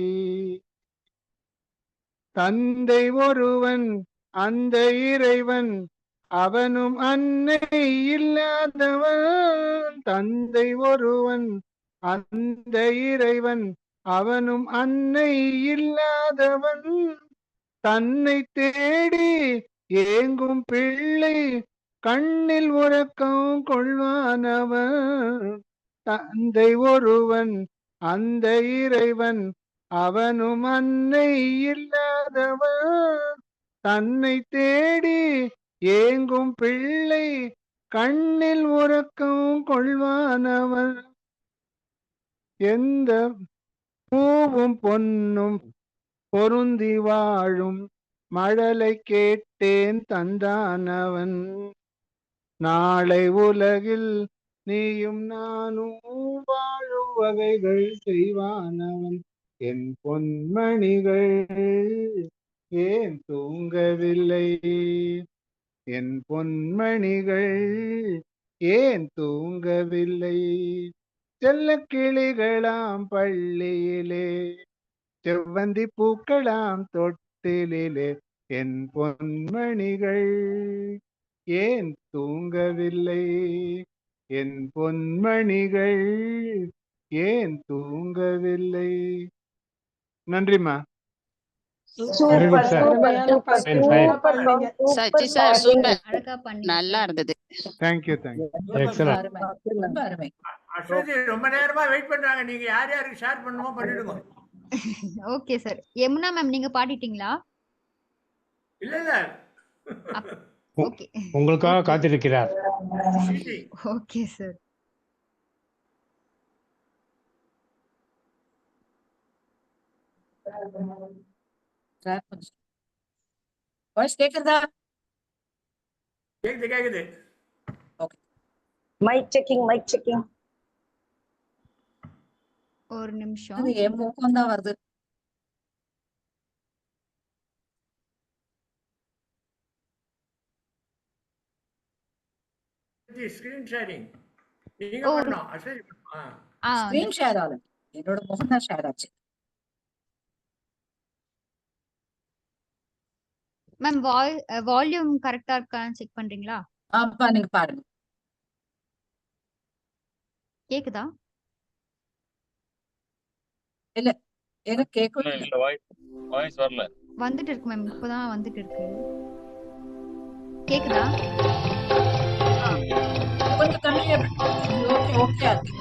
தந்தை ஒருவன் அந்த இறைவன், அவனும் அன்னை இல்லாதவன். தந்தை ஒருவன் அந்த இறைவன், அவனும் அன்னை இல்லாதவன். தன்னை தேடி ஏங்கும் பிள்ளை கண்ணில் உறக்கம் கொள்வானவன். தந்தை ஒருவன் அந்த இறைவன், அவனும் அன்னை இல்லாதவன். தன்னை தேடி ஏங்கும் பிள்ளை கண்ணில் உறக்கம் கொள்வானவன். எந்த பூவும் பொன்னும் பொருந்தி வாழும் மழலை கேட்டேன் தந்தானவன். நாளை உலகில் நீயும் நானும் வாழும் வகைகள் செய்வானவன். என் பொன்மணிகள் ஏன் தூங்கவில்லை? என் பொன்மணிகள் ஏன் தூங்கவில்லை? செல்ல கிளிகளாம் பள்ளியிலே, செவ்வந்தி பூக்களாம் தொட்டிலே, என் பொன்மணிகள் ஏன் தூங்கவில்லை? என் பொன்மணிகள் ஏன் தூங்கவில்லை? நன்றிம்மா. Very good sir. Sachi sir super, நல்லா இருந்தது. Thank you thank you. ரொம்ப அருமை. அஸ்வதி ரொம்ப நேரமா வெயிட் பண்றாங்க. நீங்க யார் யாருக்கு ஷேர் பண்ணுமோ பண்ணிடுங்க. Okay sir. யமுனா மேம் நீங்க பாடிட்டீங்களா? இல்ல இல்ல, ஓகே, உங்களுக்காக காத்திருக்கிறார். Okay sir. வாய்ஸ் கேக்குதா? கேக்குது கேக்குது. Okay, mike checking mike checking. ஒரு நிமிஷம். அது என் முகம் தான் வருது. ஸ்கிரீன் ஷேரிங் நீங்க பண்ணணும். அஸ்வதி ஸ்கிரீன் ஷேர் ஆகல, என்னோட முகம் தான் ஷேர் ஆச்சு. மேம் வால்யூம் கரெக்டா இருக்கான்னு செக் பண்றீங்களா? அப்பா நீங்க பாருங்க. கேக்குதா? இல்ல எனக்கு கேட்கல. இல்ல வாய்ஸ் வரல. வந்துட்டு இருக்கு மேம், இப்பதான் வந்துட்டு இருக்கு. கேக்குதா? கொஞ்சம் கம்மியா. Okay okay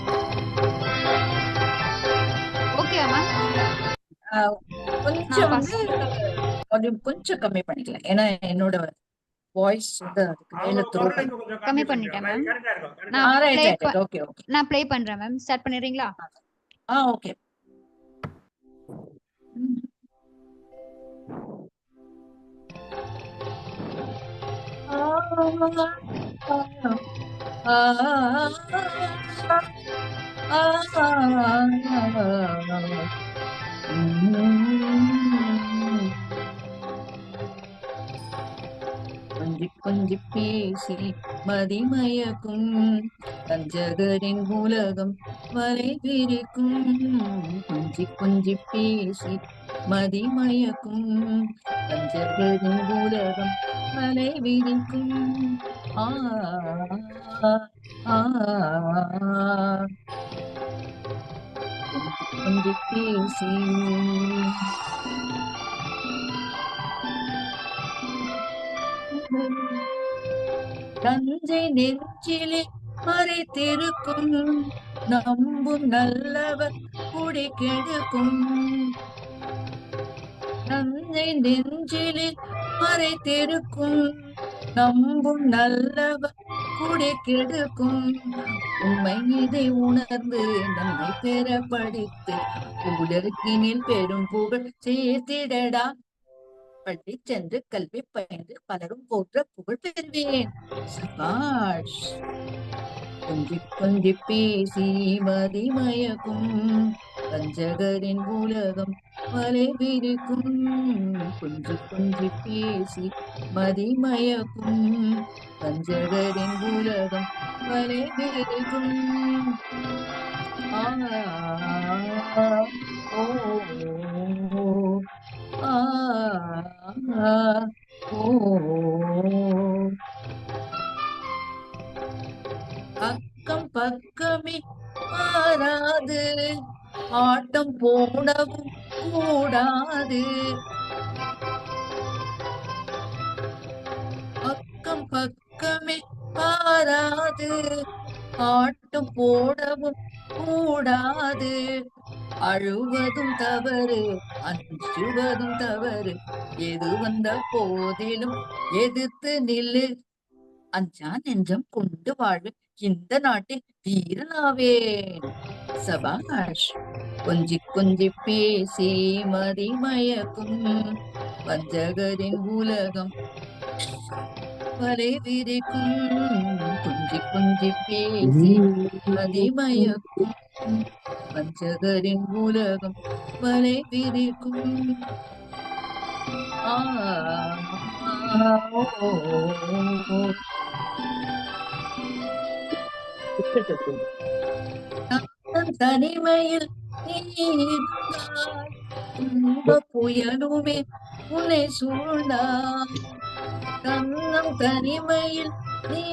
okay ma'am. கொஞ்சம் வந்து கொஞ்சம் கம்மி பண்ணிக்கலாம். ஏன்னா என்னோட வாய்ஸ் வந்து அதுக்கு மேல தூரம் கம்மி பண்ணிட்டேன் மேம். ஓகே ஓகே நான் ப்ளே பண்றேன் மேம். ஸ்டார்ட் பண்ணிடுறீங்களா? ஓகே. கொஞ்சி கொஞ்சி பேசி மதிமயக்கும் தஞ்சகரின் உலகம் வலை விரிக்கும். கொஞ்சி கொஞ்சி பேசி மதிமயக்கும் தஞ்சகரின் உலகம் வலை விரிக்கும். ஆ ஆ கொஞ்சி பேசி தஞ்சை நெஞ்சிலே மறைத்திருக்கும் நம்பும் நல்லவர் குடி கெடுக்கும். தஞ்சை நெஞ்சிலே மறைத்திருக்கும் நம்பும் நல்லவர் குடி கெடுக்கும். உண்மை இதை உணர்ந்து நம்மை பெற படித்து உலகினில் பெரும் புகழ் சேர்த்திடடா. பள்ளி சென்று கல்வி பயின்று பலரும் போற்ற புகழ் பெறுவேன். சபாஷ். கொஞ்சி கொஞ்சி பேசி மதிமயக்கும் பஞ்சகரின் உலகம் வலை விரிக்கும். கொஞ்சி கொஞ்சி பேசி மதிமயக்கும் பஞ்சகரின் உலகம் வலை விரிக்கும். அக்கம் பக்கமே மாறாது ஆட்டம் போடவும் கூடாது. அக்கம் பக்கமே மாறாது ஆட்டம் போடவும் கூடாது. அழுவதும் தவறு அஞ்சுவதும் தவறு. எது வந்த போதிலும் எதிர்த்து நில்லு. அஞ்சா நெஞ்சம் கொண்டு வாழ்வு இந்த நாட்டில் வீரனாவேன். சபாஷ். கொஞ்சி கொஞ்சி பேசி மதிமயக்கும் வஞ்சகரின் உலகம் வலை விரிக்கும். கொஞ்சி கொஞ்சி பேசி மதிமயக்கும் வஞ்சகரின் உலகம் வலை விரிக்கும். தனிமையில் புயலுமே உன்னை சூழ்ந்தார். தன்னம் தனிமையில் நீ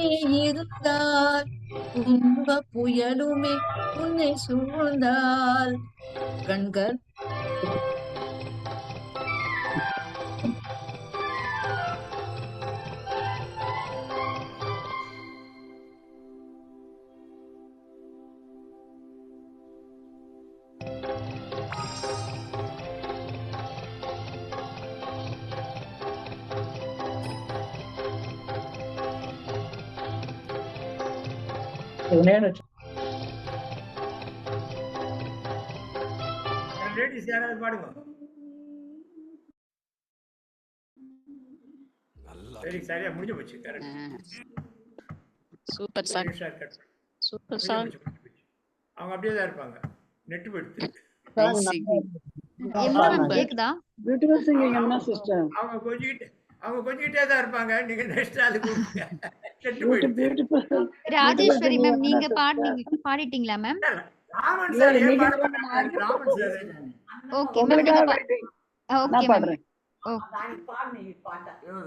இருந்தால் துன்ப புயலுமே உன்னை சூழ்ந்தால். கண்கள் லேடிஸ் யாராவது பாடுங்க. சரி, சரியா முடிஞ்சு போச்சு. Super song. Super song. அவங்க அப்படியே தான் இருப்பாங்க. நெட் போயிடுது. கேக்குதா? பியூட்டிஃபுல் சிங்கிங் என்ன சிஸ்டர். அவங்க கொஞ்சிக்கிட்டே தான் இருப்பாங்க. நீங்க நெக்ஸ்ட் ஆளு கூப்பிடுங்க. நெட் போயிடுது. ராஜேஸ்வரி மேம் நீங்க பாடிட்டீங்களா மேம்? ராமன் சார் ஏன் பாடுறாங்க? Raman sir. Okay ma'am. Okay ma'am.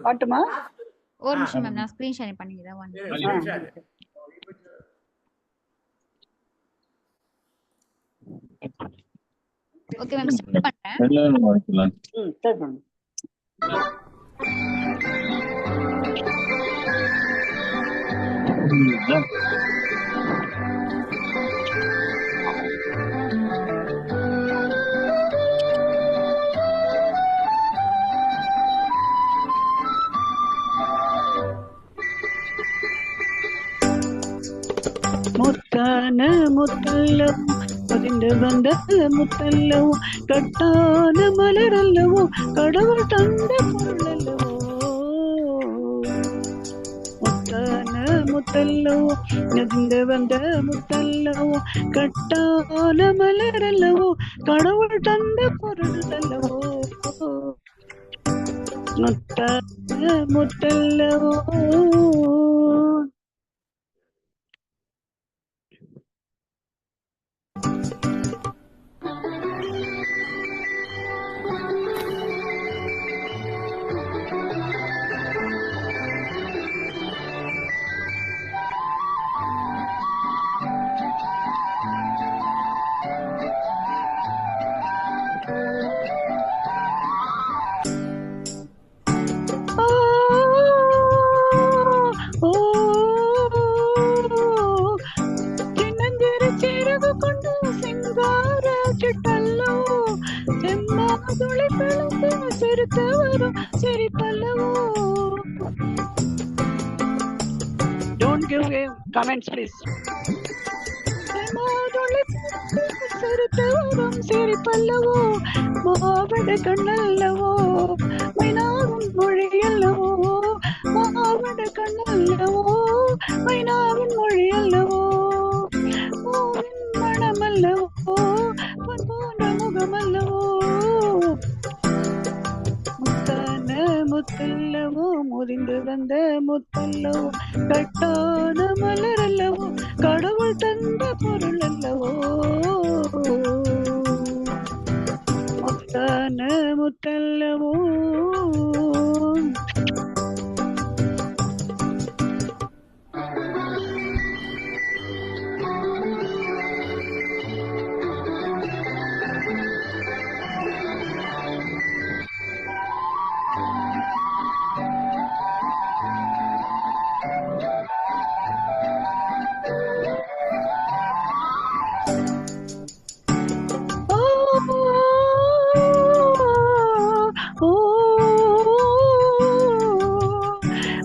பாட்டுமா? ஒரு நிமிஷம் மேம், நான் ஸ்கிரீன் ஷேர் பண்ணிக்கிறேன். ஓகே மேம், ஸ்டார்ட் பண்றேன். ஸ்டார்ட் பண்ணு. முத்தான முத்தல்லவோ பதிந்து வந்த முத்தல்லவோ கட்டான மலரல்லவோ கடவுள் தந்த பொருளல்லவோ. முத்தான முத்தல்லவோ நதிந்து வந்த முத்தல்லவோ கட்டான மலரல்லவோ கடவுள் தந்த பொருள் அல்லவோ. முத்தான முத்தல்லவோ. Don't give comments please. சிரித்தவரும் சிரிப்பல்லவோ, மாவட கண்ணல்லவோ, மைனாவின் மொழி அல்லவோ, மாவட கண்ணல்லவோ, மைனாவின் மொழி அல்லவோ, பூவின் மணமல்லவோ, போன்ற முகமல்லவோ, முத்தான முத்தல்லவோ, முறிந்து வந்த முத்தல்லவோ, கட்டான மலர் அல்லவோ, கடவுள் தந்த பொருள் அல்லவோ, முத்தான முத்தல்லவோ.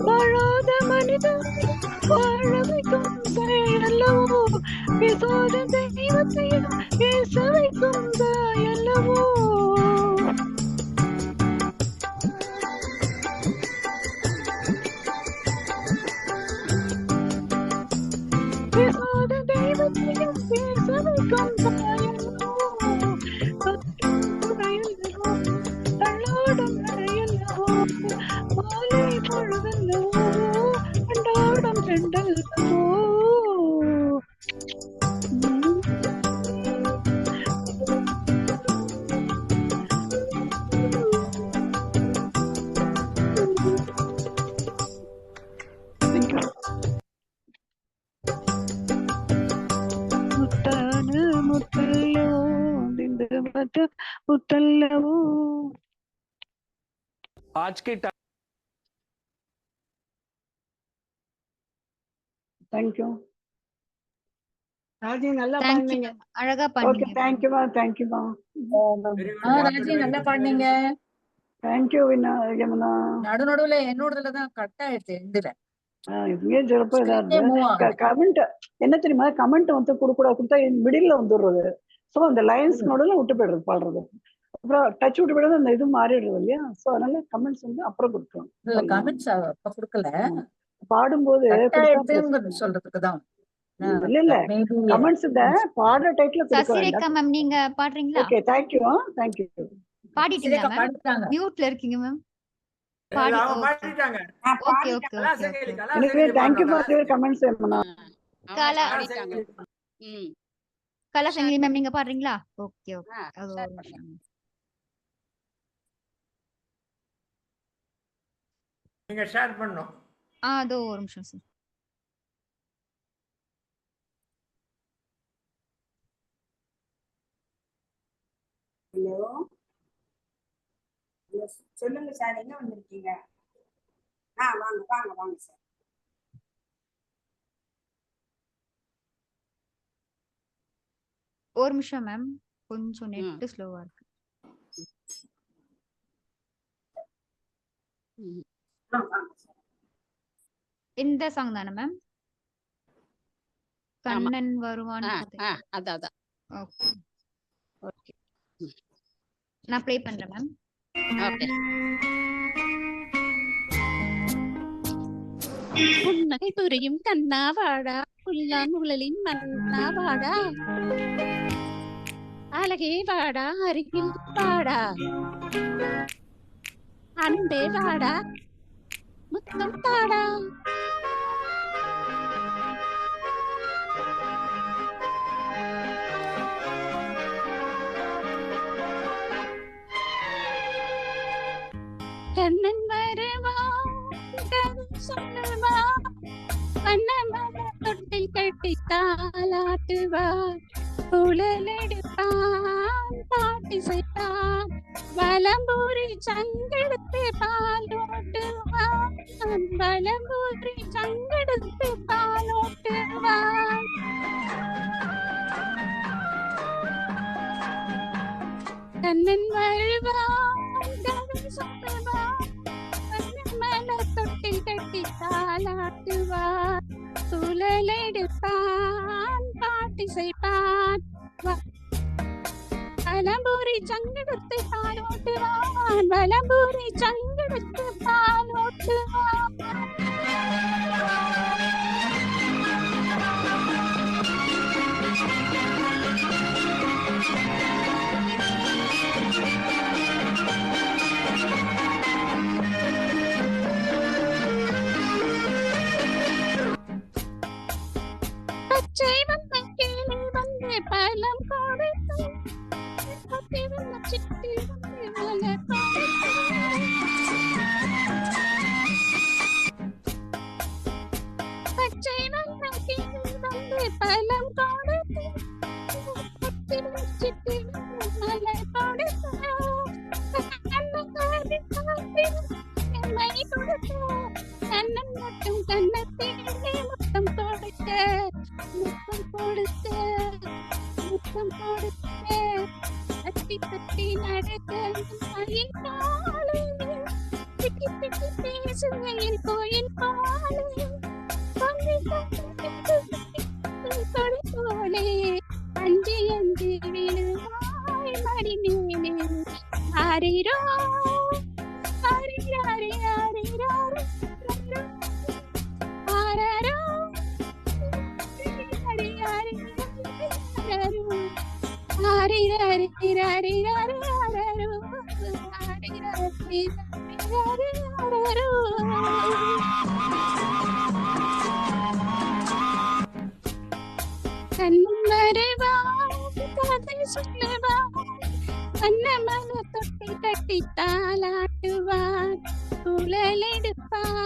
வாழாத மனிதன் வாழ வைக்கும் செயலல்லவோ, பேசாத தெய்வத்தையும் பேச வைக்கும் தாயல்லவோ, பேசாத தெய்வத்தையும் பேச வைக்கும் தாயல்லவோ, தள்ளாடும் நடையல்லவோ, மாலை பொழுதல்லவோ, அன்றாடம் செண்டல்லவோ. முத்தான முத்தல்லவோ, இந்த மத முத்தல்லவோ. आज के தேங்க்யூ. ராஜி நல்லா Thank you, பாடுனீங்க. ma'am. அழகா ஓகே, பண்ணீங்க. தேங்க்யூமா, தேங்க்யூமா. ராஜி நல்லா பாடுனீங்க. தேங்க்யூ யமுனா. நடுநடுவுல என்னோடதுலதான் கட் ஆயிடுச்சு எண்டுல. இதுவே சிறப்பா இதா Screen move இருக்கு. ஆகுது. கமெண்ட் என்ன தெரியுமா, கமெண்ட் வந்து கொடுத்தா மிடில்ல வந்துடுறது. ஸோ அந்த லைன்ஸ் நடுவில் விட்டு போயிடுறது பாடுறது. அப்புறம் டச் விட்டு போயிடுறது, அந்த இது மாறிடுறது இல்லையா. ஸோ அதனால கமெண்ட்ஸ் வந்து அப்புறம் கொடுக்கணும். இல்ல கமெண்ட்ஸ் அப்ப கொடுக்கல. பாடும்போது கட் ஆயிடுச்சுன்னு சொல்றதுக்கு தான். இல்ல இல்ல கமெண்ட்ஸ் இந்த பாடுற டைட்டில் கொடுக்க சசிரேகா வேண்டாம். மேம் நீங்க பாடுறீங்களா? Okay, thank you. தேங்க்யூ. பாடிட்டீங்களா மேம்? பாடிட்டாங்க. மியூட்ல இருக்கீங்க மேம். அவங்க பாடிட்டாங்க. Okay okay okay. எனவே thank you for your comments Yamuna. Kala ம். கலாசங்கிலி மேம் நீங்க பாடுறீங்களா? Okay okay. அது ஒரு நிமிஷம். நீங்க ஷேர் பண்ணணும். அதோ ஒரு நிமிஷம் சார். ஹலோ, சொல்லுங்க சார், எங்க வந்திருக்கீங்க? வாங்க வாங்க வாங்க சார். ஒரு நிமிஷம் மேம், கொஞ்சம் நெட் ஸ்லோவா இருக்கு. இந்த சாங் தானே மேம்? கண்ணன் வருவான். அதான். Okay okay. நான் ப்ளே பண்றேன் மேம். ஓகே. புன்னகை புரியும் கண்ணாவாடா, புல்லாங்குழலின் மன்னாவாடா, அழகே வாடா, அருகில் வாடா, அன்பே வாடா, முத்தம் தாடா. கண்ணன் வருவா, சொல்லுவா, வண்ணமல தொட்டில் கட்டி தாலாட்டுவா, குழல் எடுப்பான் பாட்டி செய்வான், வலம்பூரி சங்கெடுத்து பாலோட்டுவான், வலம்பூரி சங்கெடுத்து பாலோட்டுவான். கண்ணன் வருவான், சொல்லுவான், மலர் தொட்டில் கட்டி தாலாட்டுவார், குழல் குழலெடுப்பான் பாட்டிசைப்பான் வலம்பூரி சங்கெடுத்து பாலோட்டுவான் வலம்பூரி சங்கெடுத்து பாலோட்டுவான் பச்சை வந்த கிளி வந்து பழம் கொடுத்து பத்தி வந்த சிட்டி வந்து மலர் பச்சை வந்த கிளி வந்து பழம் கொடுத்து பத்தி வந்த சிட்டி வந்து மலர் கொடுத்து மை கொடுத்து கண்ணன் மட்டும் கண்ணத்தீனே முத்தம் கொடுக்க முத்தம் கொடுக்க முத்தம் கொடுக்க தட்டி தட்டி நடக்க மயில் பாலே திக்கி திக்கி பேசுகையில் கோயில் பாலே கொடி போலே அஞ்சி அஞ்சி விழுவாய் மடி மேலே ஆரிரோ ஆரி ஆரி ஆரி ஆரி ஆரரோ ஆரி ஆரி ஆரி ஆரி ஆரி ஆரி ஆரரோ ஆரி ஆரி ஆரி ஆரரோ கண்ணன் வருவான் கதை சொல்லுவான் கண்ணமன தொட்டி கட்டி தாலாட்டுவான் குழலெடுப்பான்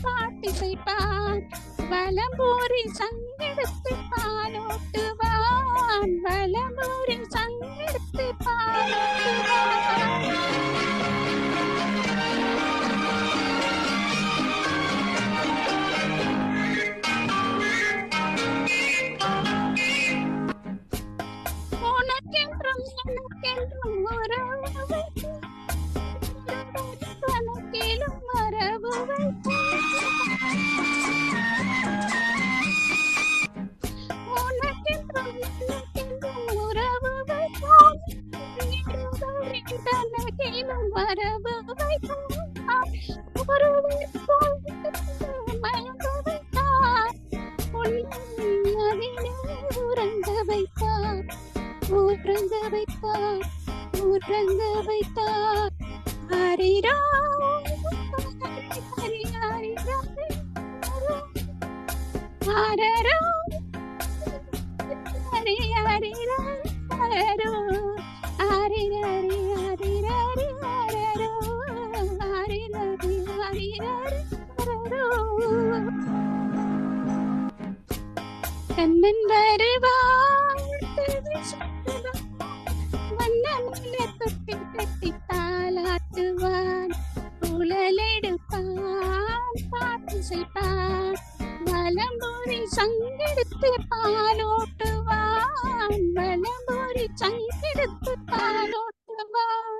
பாட்டிசைப்பான் வலம்பூரி சங்கெடுத்து பாலோட்டுவான் வலம்பூரி சங்கெடுத்து பாலோட்டுவான் உனக்கென்றும் எனக்கென்றும் உறவு கணக்கிலும் மரபு உனக்கென்றும் எனக்கென்றும் உறவு கணக்கிலும் மரபு மயங்க வைத்தார் உறங்க வைத்தார் ஊரங்க வைத்தார் ஊரங்க வைத்தார் ஹரிரோ ஹரி ஹரி ஹரரோ ஹரி ஹரி ஹரரோ ஹரி ஹரி ஹரி ஹரி ஹரரோ ஹரி ஹரி ஹரி ஹரி ஹரரோ கண்ணன் வருவான் வண்ணமுள்ள தொட்டி கட்டி தாலாட்டுவான் குழலெடுப்பான் பாட்டிசைப்பான் Valampuri சங்கெடுத்து பாலோட்டுவான் Valampuri சங்கெடுத்து பாலோட்டுவான்.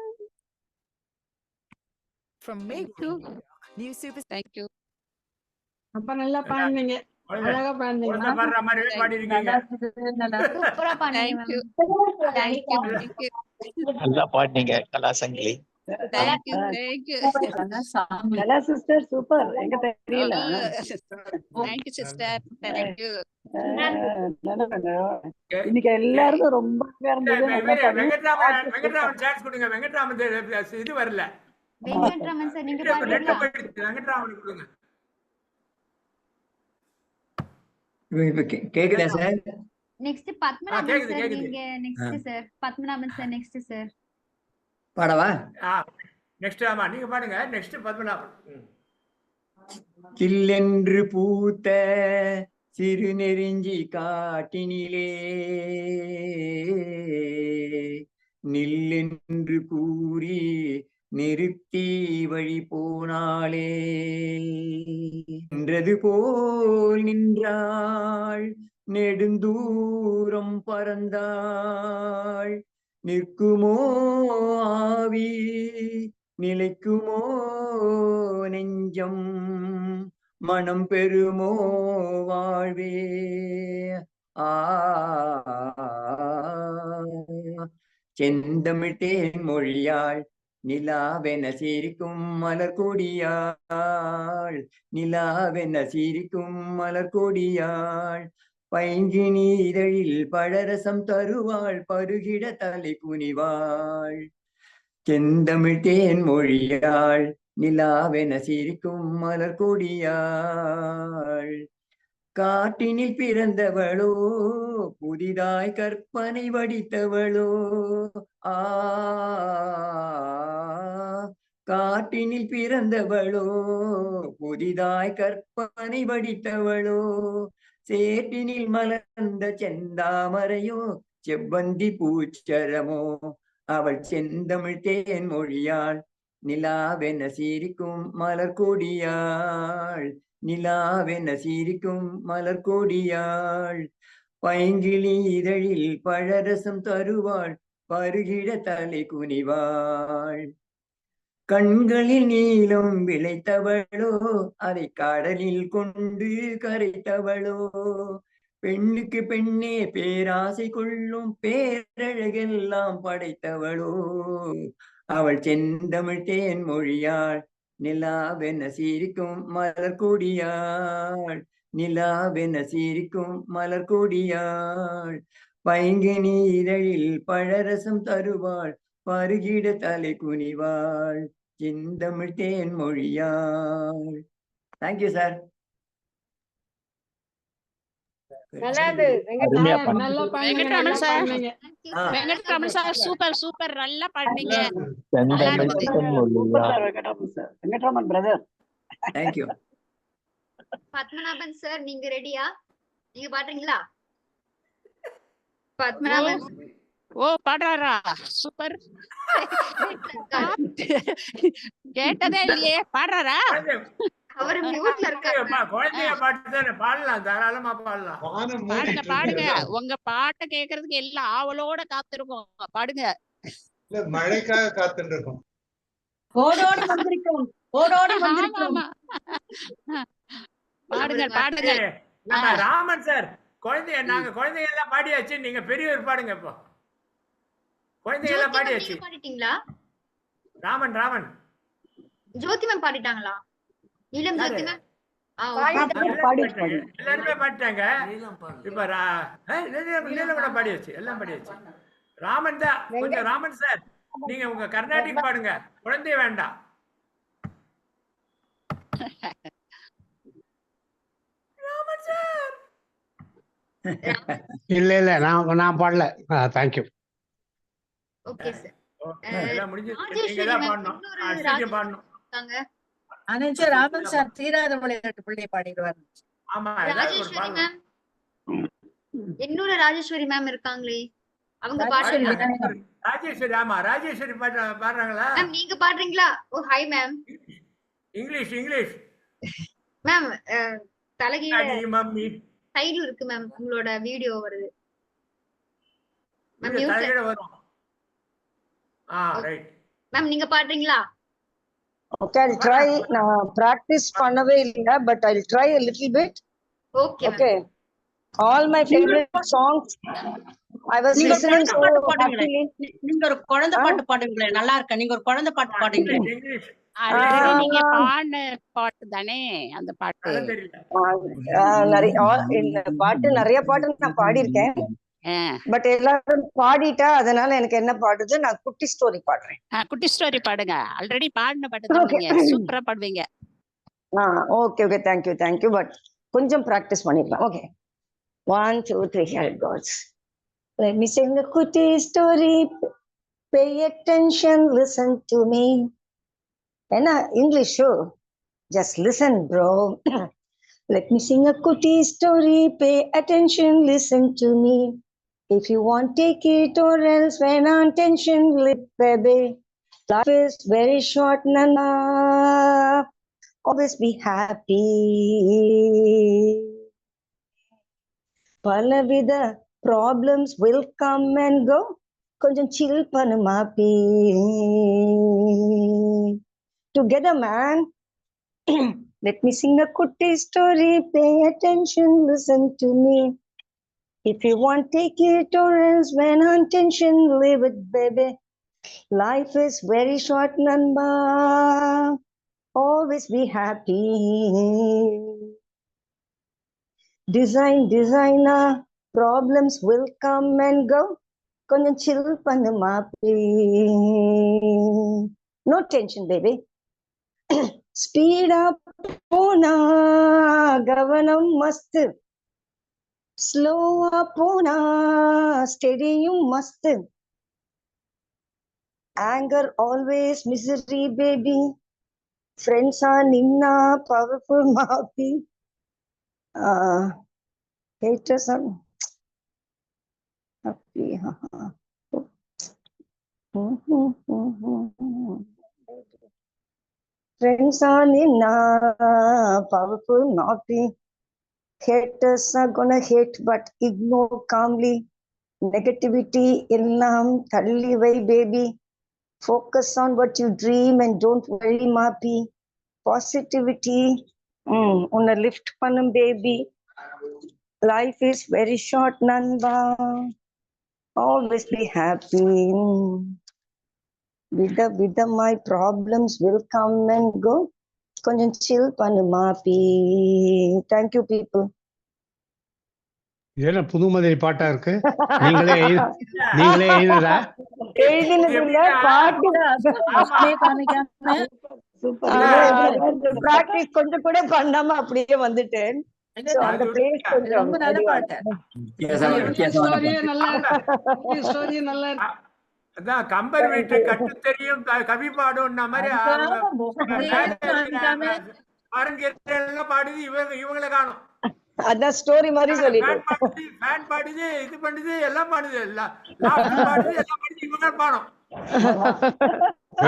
From Mayfield, new super. Thank you. அப்ப நல்லா பாடுனீங்க, அழகா பாடுனீங்க. பாடுற மாதிரி பாடிருக்கீங்க. சூப்பரா பாடுனீங்க. Thank you. Thank you. நல்லா பாடினீங்க கலாசங்கிலி. Thank you. Thank you. Kala sister super. எங்க தெரியல. Thank you sister. Thank you. இன்னைக்கு எல்லாரும் ரொம்ப வெங்கட்ராமன் சான்ஸ் கொடுங்க. வெங்கட்ராமன் இது வரல. வெங்கட்ராமன் சார் நீங்க பாடுறீங்களா? வெங்கட்ராமன் கொடுங்க. கேக்குதா சார்? நெக்ஸ்ட் பத்மநாபன் சார் நீங்க next sir. Padmanabhan sir next sir. பாடவா? நெக்ஸ்ட் ஆமா நீங்க பாடுங்க. நெக்ஸ்ட் பத்மநாபன். கில்லென்று பூத்த சிறு நெறிஞ்சி காட்டினிலே நில்லென்று கூறி நிறுத்தி வழி போனாளே நின்றது போல் நின்றாள் நெடுந்தூரம் பறந்தாள் நிற்குமோ ஆவி நிலைக்குமோ நெஞ்சம் மனம் பெறுமோ வாழ்வே. ஆ செந்தமிழ்த்தேன் மொழியாள் நிலாவென சிரிக்கும் மலர் கொடியாள், நிலாவென சிரிக்கும் மலர் கொடியாள். பைங்கினி இதழில் பழரசம் தருவாள், பருகிட தலை குனிவாள். செந்தமிழ்த்தேன் மொழியாள் நிலாவென சிரிக்கும் மலர் கொடியாள். காட்டினில் பிறந்தவளோ புதிதாய் கற்பனை வடித்தவளோ. ஆ காட்டினில் பிறந்தவளோ புதிதாய் கற்பனை வடித்தவளோ. சேட்டினில் மலர்ந்த செந்தாமரையோ செவ்வந்தி பூச்சரமோ. அவள் செந்தமிழ்த்தேன் மொழியாள் நிலாவென சிரிக்கும் மலர் கொடியாள், நிலாவென சிரிக்கும் மலர் கொடியாள். பைங்கிளி இதழில் பழரசம் தருவாள், பருகிட தலை குனிவாள். கண்களில் நீளம் விளைத்தவளோ அதை கடலில் கொண்டு கரைத்தவளோ. பெண்ணுக்கு பெண்ணே பேராசை கொள்ளும் பேரழகெல்லாம் படைத்தவளோ. அவள் செந்தமிழ்த்தேன் மொழியாள் நிலாவென சிரிக்கும் மலர் கொடியாள், நிலாவென சிரிக்கும் மலர் கொடியாள். பைங்கினி இதழில் பழரசம் தருவாள், பருகிட தலை குனிவாள். செந்தமிழ்த்தேன் மொழியாள். Thank you sir. Venkatraman sir, Venkatraman sir super super நல்லா பாடுனீங்க. Venkatraman brother. Thank you. Padmanabhan sir நீங்க ரெடியா? நீங்க பாடுறீங்களா? பத்மநாபன் ஓ பாடுறாரா? சூப்பர். கேட்டதே இல்லையே, பாடுறாரா? அவர் மியூட்ல இருக்காரு. குழந்தைய பாட்டு தானே பாடலாம், தாராளமா பாடலாம். பாடுங்க பாடுங்க, உங்க பாட்டை கேக்குறதுக்கு எல்லாம் ஆவலோட காத்திருக்கோம். பாடுங்க. மழைக்காக காத்துட்டு இருக்கோம். ஓடோடி வந்திருக்கோம், ஓடோடி வந்திருக்கோம். பாடுங்க பாடுங்க. ராமன் சார், நாங்க குழந்தைங்க எல்லாம் பாடியாச்சு, நீங்க பெரியவர் பாடுங்க. இப்போ குழந்தைங்க எல்லாம் பாடியாச்சு. பாடிட்டீங்களா? ராமன் ராமன் ஜோதி மேம் பாடிட்டாங்களா? நீலம் ஜோதி மேம் எல்லாருமே பாடிட்டாங்க. இப்ப நீலம் கூட பாடியாச்சு, எல்லாம் பாடியாச்சு. ராமன் தான் கொஞ்சம். ராமன் சார் நீங்க உங்க கர்நாடிக் பாடுங்க, குழந்தைய வேண்டாம். ராமன் சார் இல்ல நான் பாடல. தேங்க்யூ. Okay sir. எல்லாம் முடிஞ்சது, நீங்க தான் பாடணும். சீக்கிரம் பாடணும். ராமன் சார் தீராத விளையாட்டு பிள்ளைய பாடிடுவார். ஆமா, ராஜேஸ்வரி மேம், இன்னொரு ராஜேஸ்வரி மேம் இருக்காங்களே, அவங்க பாடுறாங்க. ராஜேஸ்வரி, ஆமா ராஜேஸ்வரி பாடுறாங்களா? மேம் நீங்க பாடுறீங்களா? Oh hi ma'am. English ma'am தலகீழ மம்மி சைடுல இருக்கு மேம், உங்களோட வீடியோ வருது மேம். தலகீழ வரும். ரைட் மேம் நீங்க பாடுறீங்களா? Okay, I'll try. நான் practice பண்ணவே இல்ல, but I'll try a little bit. Okay. All my favorite songs I was listening to. நீங்க ஒரு குழந்தை பாட்டு பாடுங்களே, நல்லா இருக்கு. நீங்க ஒரு குழந்தை பாட்டு பாடுங்களே. நீங்க பாடின பாட்டு தானே அந்த பாட்டு? இந்த பாட்டு நிறைய பாட்டு நான் பாடியிருக்கேன், பட் எல்லாரும் பாடிட்டா அதனால எனக்கு என்ன பாடுது, நான் குட்டி ஸ்டோரி பாடுறேன். குட்டி ஸ்டோரி பாடுங்க. ஆல்ரெடி பாடின பாட்டு தான், சூப்பரா பாடுவீங்க. Okay okay, thank you. பட் கொஞ்சம் பிராக்டிஸ் பண்ணிக்கலாம். Okay, 1 2 3 here it goes. Let me sing a குட்டி story, pay attention, listen to me. என்ன English show? Just listen bro. Let me sing a குட்டி story, pay attention, listen to me. If you want, take it, or else when on tension, lip baby. Life is very short, nana. Always be happy. Palavida problems will come and go. Konjam chill pannu maapi. Together, man. Let me sing a kutti story. Pay attention, listen to me. If you want, take it, or else when on tension, leave it, baby. Life is very short, Namba. Always be happy. Designer, problems will come and go. Konjam chill pannu maapi. No tension, baby. Speed up, pona, gavanam mast. Slow up, pona, steady you must. Anger always misery, baby. Friends are ninna powerful maapi. Haters are happy. Friends are ninna powerful maapi. Haters are gonna hate, but ignore calmly. Negativity illam thalli vai, baby. Focus on what you dream and don't worry, maapi. Positivity, unna lift pannum, baby. Life is very short, Nanda. Always be happy. Vida, my problems will come and go. Konjam chill pannu maapi. Thank you, people. இது என்ன புது மாதிரி பாட்டா இருக்கு? நீங்களே எழுதுதா? எழுதினது இல்ல, பாட்டு. பிராக்டிஸ் கொஞ்சம் கூட பண்ணாம அப்படியே வந்துட்டேன். அந்த பிளேஸ் கொஞ்சம் ரொம்ப நல்ல பாட்டு. அதான் கம்பர் வீட்டு கட்டு தெரியும் கவி பாடும் மாதிரி பாடுது. இவங்களை காணும். அதான் ஸ்டோரி மாதிரி சொல்லிட்டு ஃபேன் பாடுது, இது பண்ணுது, எல்லாம் பாடுது, எல்லாம் பாடுது, எல்லாம் பாடுது, இவங்க பாடும்.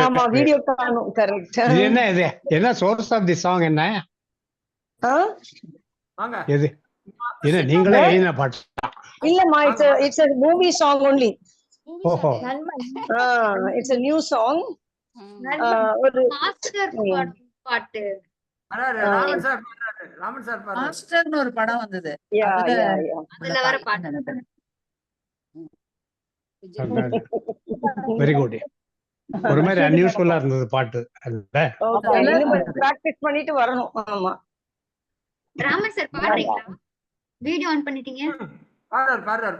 ஆமா, வீடியோ காணும். கரெக்ட். என்ன இது? என்ன சோர்ஸ் ஆஃப் தி சாங் என்ன? எது? என்ன நீங்களே எழுதின பாட்டு? இல்லம்மா, it's a movie song only. ஓஹோ. It's a new song. ஒரு மாஸ்டர் பாட்டு. ராமன் சார் மாஸ்டர்னு ஒரு படம் வந்தது. அதுல வர பாட்டு. Very good. ஒரு மாதிரி அன்யூஷுவலா இருந்தது பாட்டு. பிராக்டிஸ் பண்ணிட்டு வரணும். ஆமா. ராமன் சார் பாடுறீங்களா? வீடியோ ஆன் பண்ணிட்டீங்க? பாடுறார்.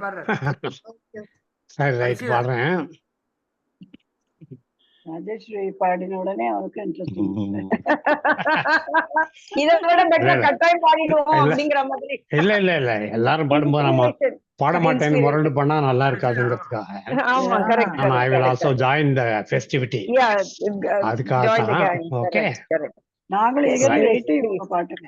சரி, ரைட், பாடுறேன். ராஜேஸ்வரி பாடின உடனே அவருக்கு இன்ட்ரெஸ்ட். இதோட பெட்டர் கட்டாயம் பாடிடுவோம் அப்படிங்கிற மாதிரி. இல்ல எல்லாரும் பாடும்போது நம்ம பாட மாட்டேன்னு முரண்டு பண்ணா நல்லா இருக்காதுங்கிறதுக்காக. ஆமா, correct. I will also join the festivity. அதுக்காக தான். ஓகே, நாங்களும் எகிட்டு பாட்டுங்க.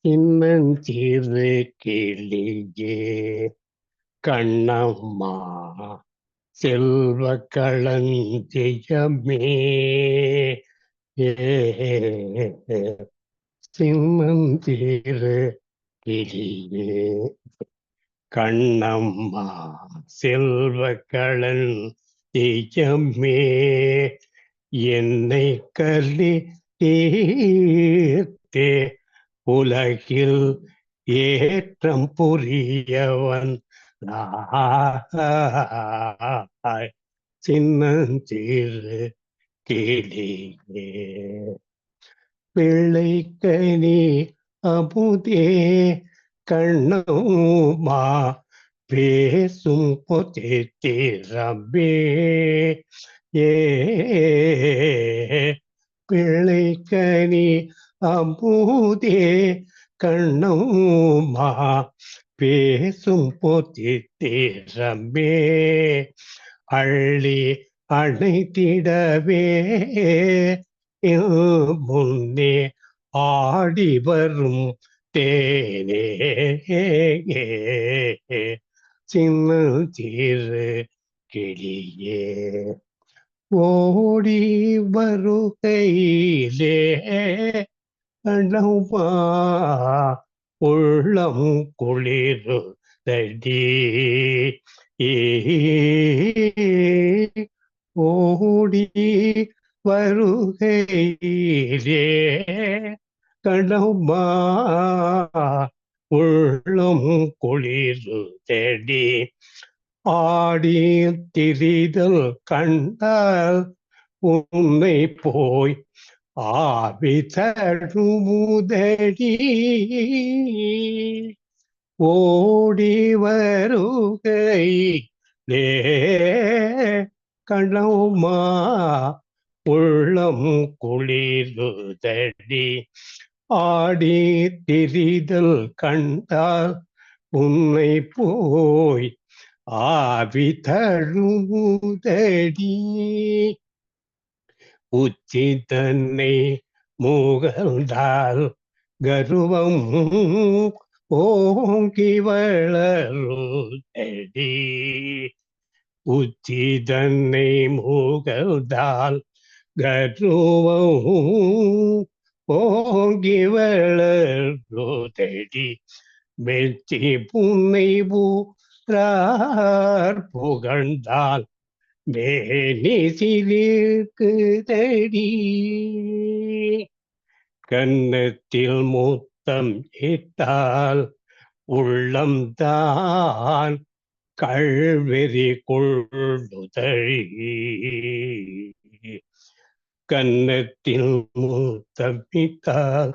சின்னஞ்சிறு கிளியே கண்ணம்மா செல்வ களஞ்சியமே, சின்னஞ்சிறு கிளியே கண்ணம்மா செல்வ களஞ்சியமே, என்னை கலி தீர்த்தே உலகில் ஏற்றம் புரியவன் சின்னஞ்சிறு கிளியே பிள்ளைக்கனி அமுதே கண்ணம்மா பேசும் பொதித்திரமே, பிள்ளைக்கனி அமுதே கண்ணம்மா பேசும் பொதித்திரமே, அள்ளி அணைத்திடவே முன்னே ஆடி வரும் தேனே, சின்னஞ்சிறு கிளியே ஓடி வருகையிலே கண்ணம்மா உள்ளம் குளிருதடி, ஓடி வருகையிலே கண்ணம்மா உள்ளம் குளிரு தேடி ஆடி திரிதல் கண்டால் உன்னை போய் ஆவி தழுமுதடி ஓடி வருகையிலே கண்ணம்மா உள்ளம் குளிருதடி ஆடி திரிதல் கண்டால் உன்னை போய் ஆவி தழுமுதடி உச்சி தன்னை முகழ்ந்தால் கர்வம் ஓங்கி வளருதடி உச்சி தன்னை முகழ்ந்தால் கர்வம் ஓங்கி வளருதடி மெச்சி புன்னை பூரார் புகழ்ந்தால் மேனி சிலிர்க்குதடி கன்னத்தில் முத்தம் இட்டால் உள்ளம் தான் கள்வெறி கொள்ளுதடி கன்னத்தில் முத்தம் இட்டால்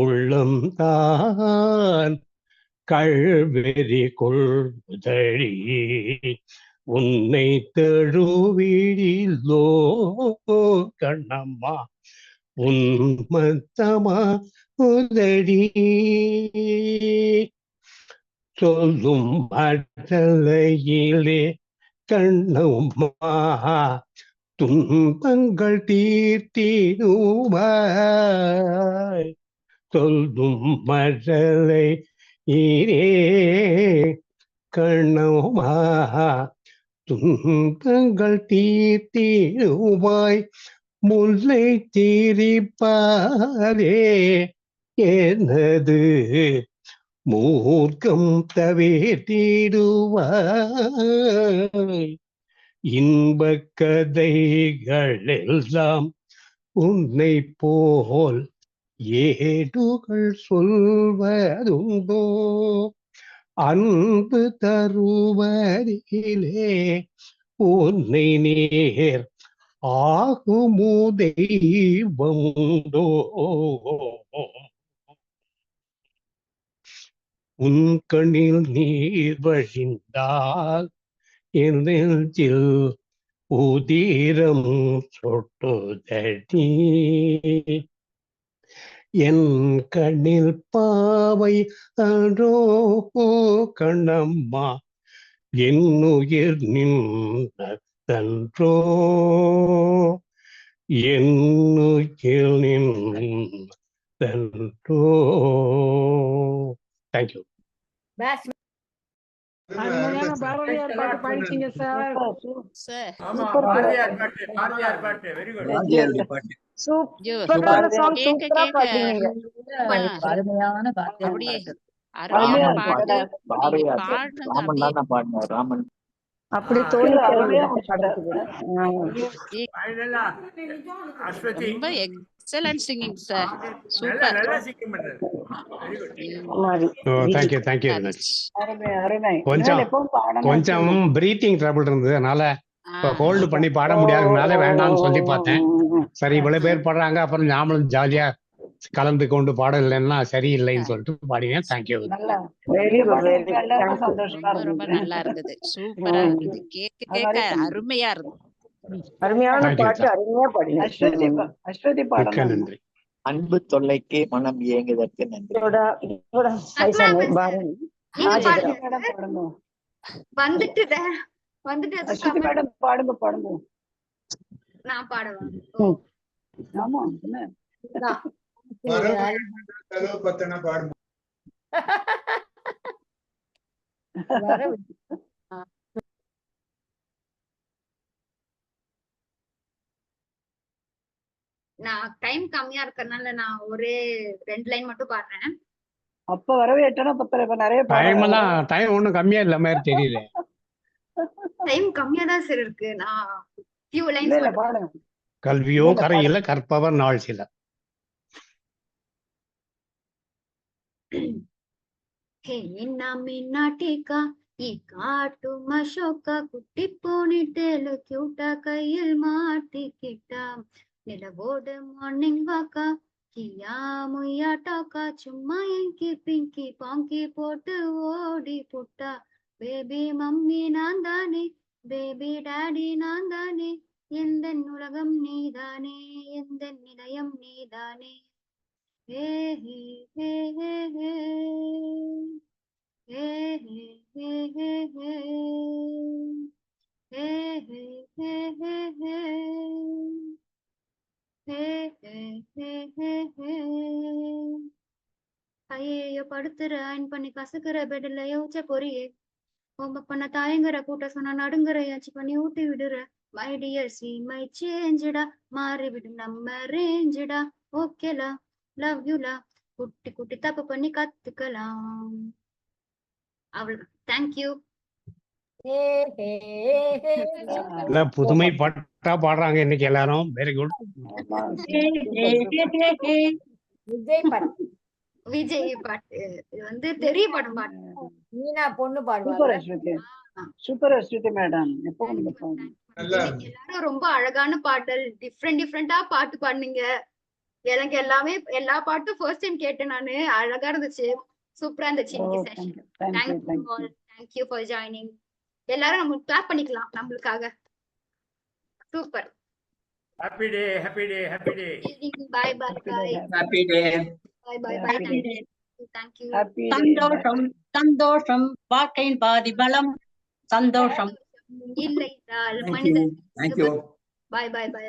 உள்ளம் தான் கள்வெறி கொள்ளுதடி உன்னை தழுவிடிலோ கண்ணம்மா உன்மத்தமா உதடி சொல்லும் மடலையிலே கண்ணம்மா துன்பங்கள் தீர்த்திடுவாய் சொல்லும் மடலை ஈரே கண்ணம்மா துன்பங்கள் தீர்த்திடுவாய் முல்லை தீரிப்பாரே எனது மூர்க்கம் தவிர்த்திடுவாய் இன்பக் கதைகளெல்லாம் உன்னை போல் ஏடுகள் சொல்வதுண்டோ அன்பு தருவதிலே உன்னை நேர் ஆகுமோ தெய்வமுண்டோ உன் கண்ணில் நீர் வழிந்தால் என் நெஞ்சில் உதிரம் சொட்டுதடி என் கண்ணில் பாவை அன்றோ கண்ணம்மா என் உயிர் நின்றோ என் உயிர் நின்றோ. தேங்க்யூ. அருமையான பாரதியார் பாட்டு பாடிட்டீங்க சார். ஆமா, பாரதியார் பாட்டு வெரி குட். சூப்பரான சாங், சூப்பரா பாடுறீங்க. அருமையான அப்படியே அருமையா அருமையான பாட்டு நீங்க ராமன் பாடுனது தான் பாடினார். ராமன் அப்படி தோணி அருமையா அஸ்வதி ரொம்ப எக்ஸலன்ட் சிங்கிங் சார். நல்லா சூப்பர். நல்லா சிங்கிங் பண்றாரு. Very good. Thank you thank you very much. அருமை அருமை. கொஞ்சம் எப்பவும் பாடணும். கொஞ்சம் பிரீத்திங் ட்ரபிள் இருந்தது, அதனால இப்போ ஹோல்டு பண்ணி பாட முடியாததுனால வேண்டாம்னு சொல்லி பார்த்தேன். சரி இவ்வளவு பேர் பாடுறாங்க, அப்புறம் நாமளும் ஜாலியா கலந்து கொண்டு பாடலைன்னா சரியில்லைன்னு சொல்லிட்டு பாடினேன். தேங்க்யூ. நல்லா வெரி குட் வெரி குட். எல்லாரும் சந்தோஷமா ரொம்ப ரொம்ப இருந்தது. நல்லா இருந்தது. சூப்பரா இருந்தது. கேட்க அருமையா இருந்தது. அருமையான Thank you, பாட்டு, sir. அருமையா பாடுங்க. அஸ்வதி மிக்க பாடணும். நன்றி. அன்பு தொல்லைக்கு மனம் இயங்குதற்கு நன்றி. இதோட வயசான பாரதி அஸ்வதி மேடம் பாடணும். வந்துட்டு அஸ்வதி மேடம் பாடுங்க பாடுங்க. நான் பாடுவேன். ஆமா என்ன நான் டைம் கம்மியா இருக்கறனால நான் ஒரே 2 லைன் மட்டும் பாடுறேன். அப்ப வரவே எட்டனா பத்தல இப்ப நிறைய டைம் ஒன்றும் கம்மியா இல்ல மாதிரி தெரியல. டைம் கம்மியா தான் சார் இருக்கு. நான் few lines இல்ல இல்ல மட்டும் பாடுங்க. கல்வியோ இல்ல, இல்ல, கரையில கற்பவர் நாள் சில. హే నిన్న మిన్నటిక ఈ కాటు మశోక కుట్టి పోనిటేలు క్యూట కయ్யில் மாட்டிக்கிட்ட நிலவோடு மார்னிங் வாக்கா கியா முய்யா டாக்கா சும்மா எங்கி பிங்கி பாங்கி போட்டு ஓடி புட்டா பேபி மம்மி நான் தானே பேபி டாடி நான் தானே எந்த உலகம் நீதானே எந்த நிலையம் நீதானே ஹே ஹே ஹே ஹே ஹே ஹே ஹே ஹே ஹே ஹே ஹே ஹே ஹே ஹே ஹே ஐயோ படுத்துற அயன் பண்ணி கசக்குற பெட்ல யோசிச்ச பொரியே ஹோம்ஒர்க் பண்ண தாயங்கிற கூட்ட சொன்னா நடுங்குற யாச்சு பண்ணி ஊட்டி விடுற மை டியர் சி மை சேஞ்சுடா மாறி விடு நம்ம ரேஞ்சுடா ஓகேலா லவ் யூலா குட்டி குட்டி தப்பு பண்ணி கத்துக்கலாம். அவ்வளவு. தேங்க்யூ. இல்ல புதுமை பாட்டா பாடுறாங்க இன்னைக்கு எல்லாரும். Very good. விஜய் பாட்டு. விஜய் பாட்டு இது வந்து தெரிய படம் பாட்டு. மீனா பொண்ணு சூப்பர் பாடுவாங்க. அஸ்விதி, சூப்பர் அஸ்விதி மேடம். எப்போ நீங்க பாருங்க. எல்லாரும் ரொம்ப அழகான பாடல், டிஃப்ரெண்டா பாட்டு பாடுனீங்க. எனக்கு எல்லாமே எல்லா பாட்டும் ஃபர்ஸ்ட் டைம் கேட்டேன் நானு. அழகா இருந்துச்சு, சூப்பரா இருந்துச்சு இன்னைக்கு session. Thank you all, thank you for joining. எல்லாரும் நம்ம கிளாப் பண்ணிக்கலாம் நம்மளுக்காக. Super. Happy day, happy day, happy day. Bye bye bye. Happy day. Bye bye bye. Thank you. சந்தோஷம் சந்தோஷம் வாழ்க்கையின் பாதி பலம் சந்தோஷம். இல்லை என்றால் மனிதன். Thank you. Bye bye bye.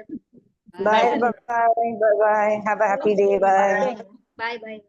Bye bye bye bye. Have a happy day. Bye. Bye bye.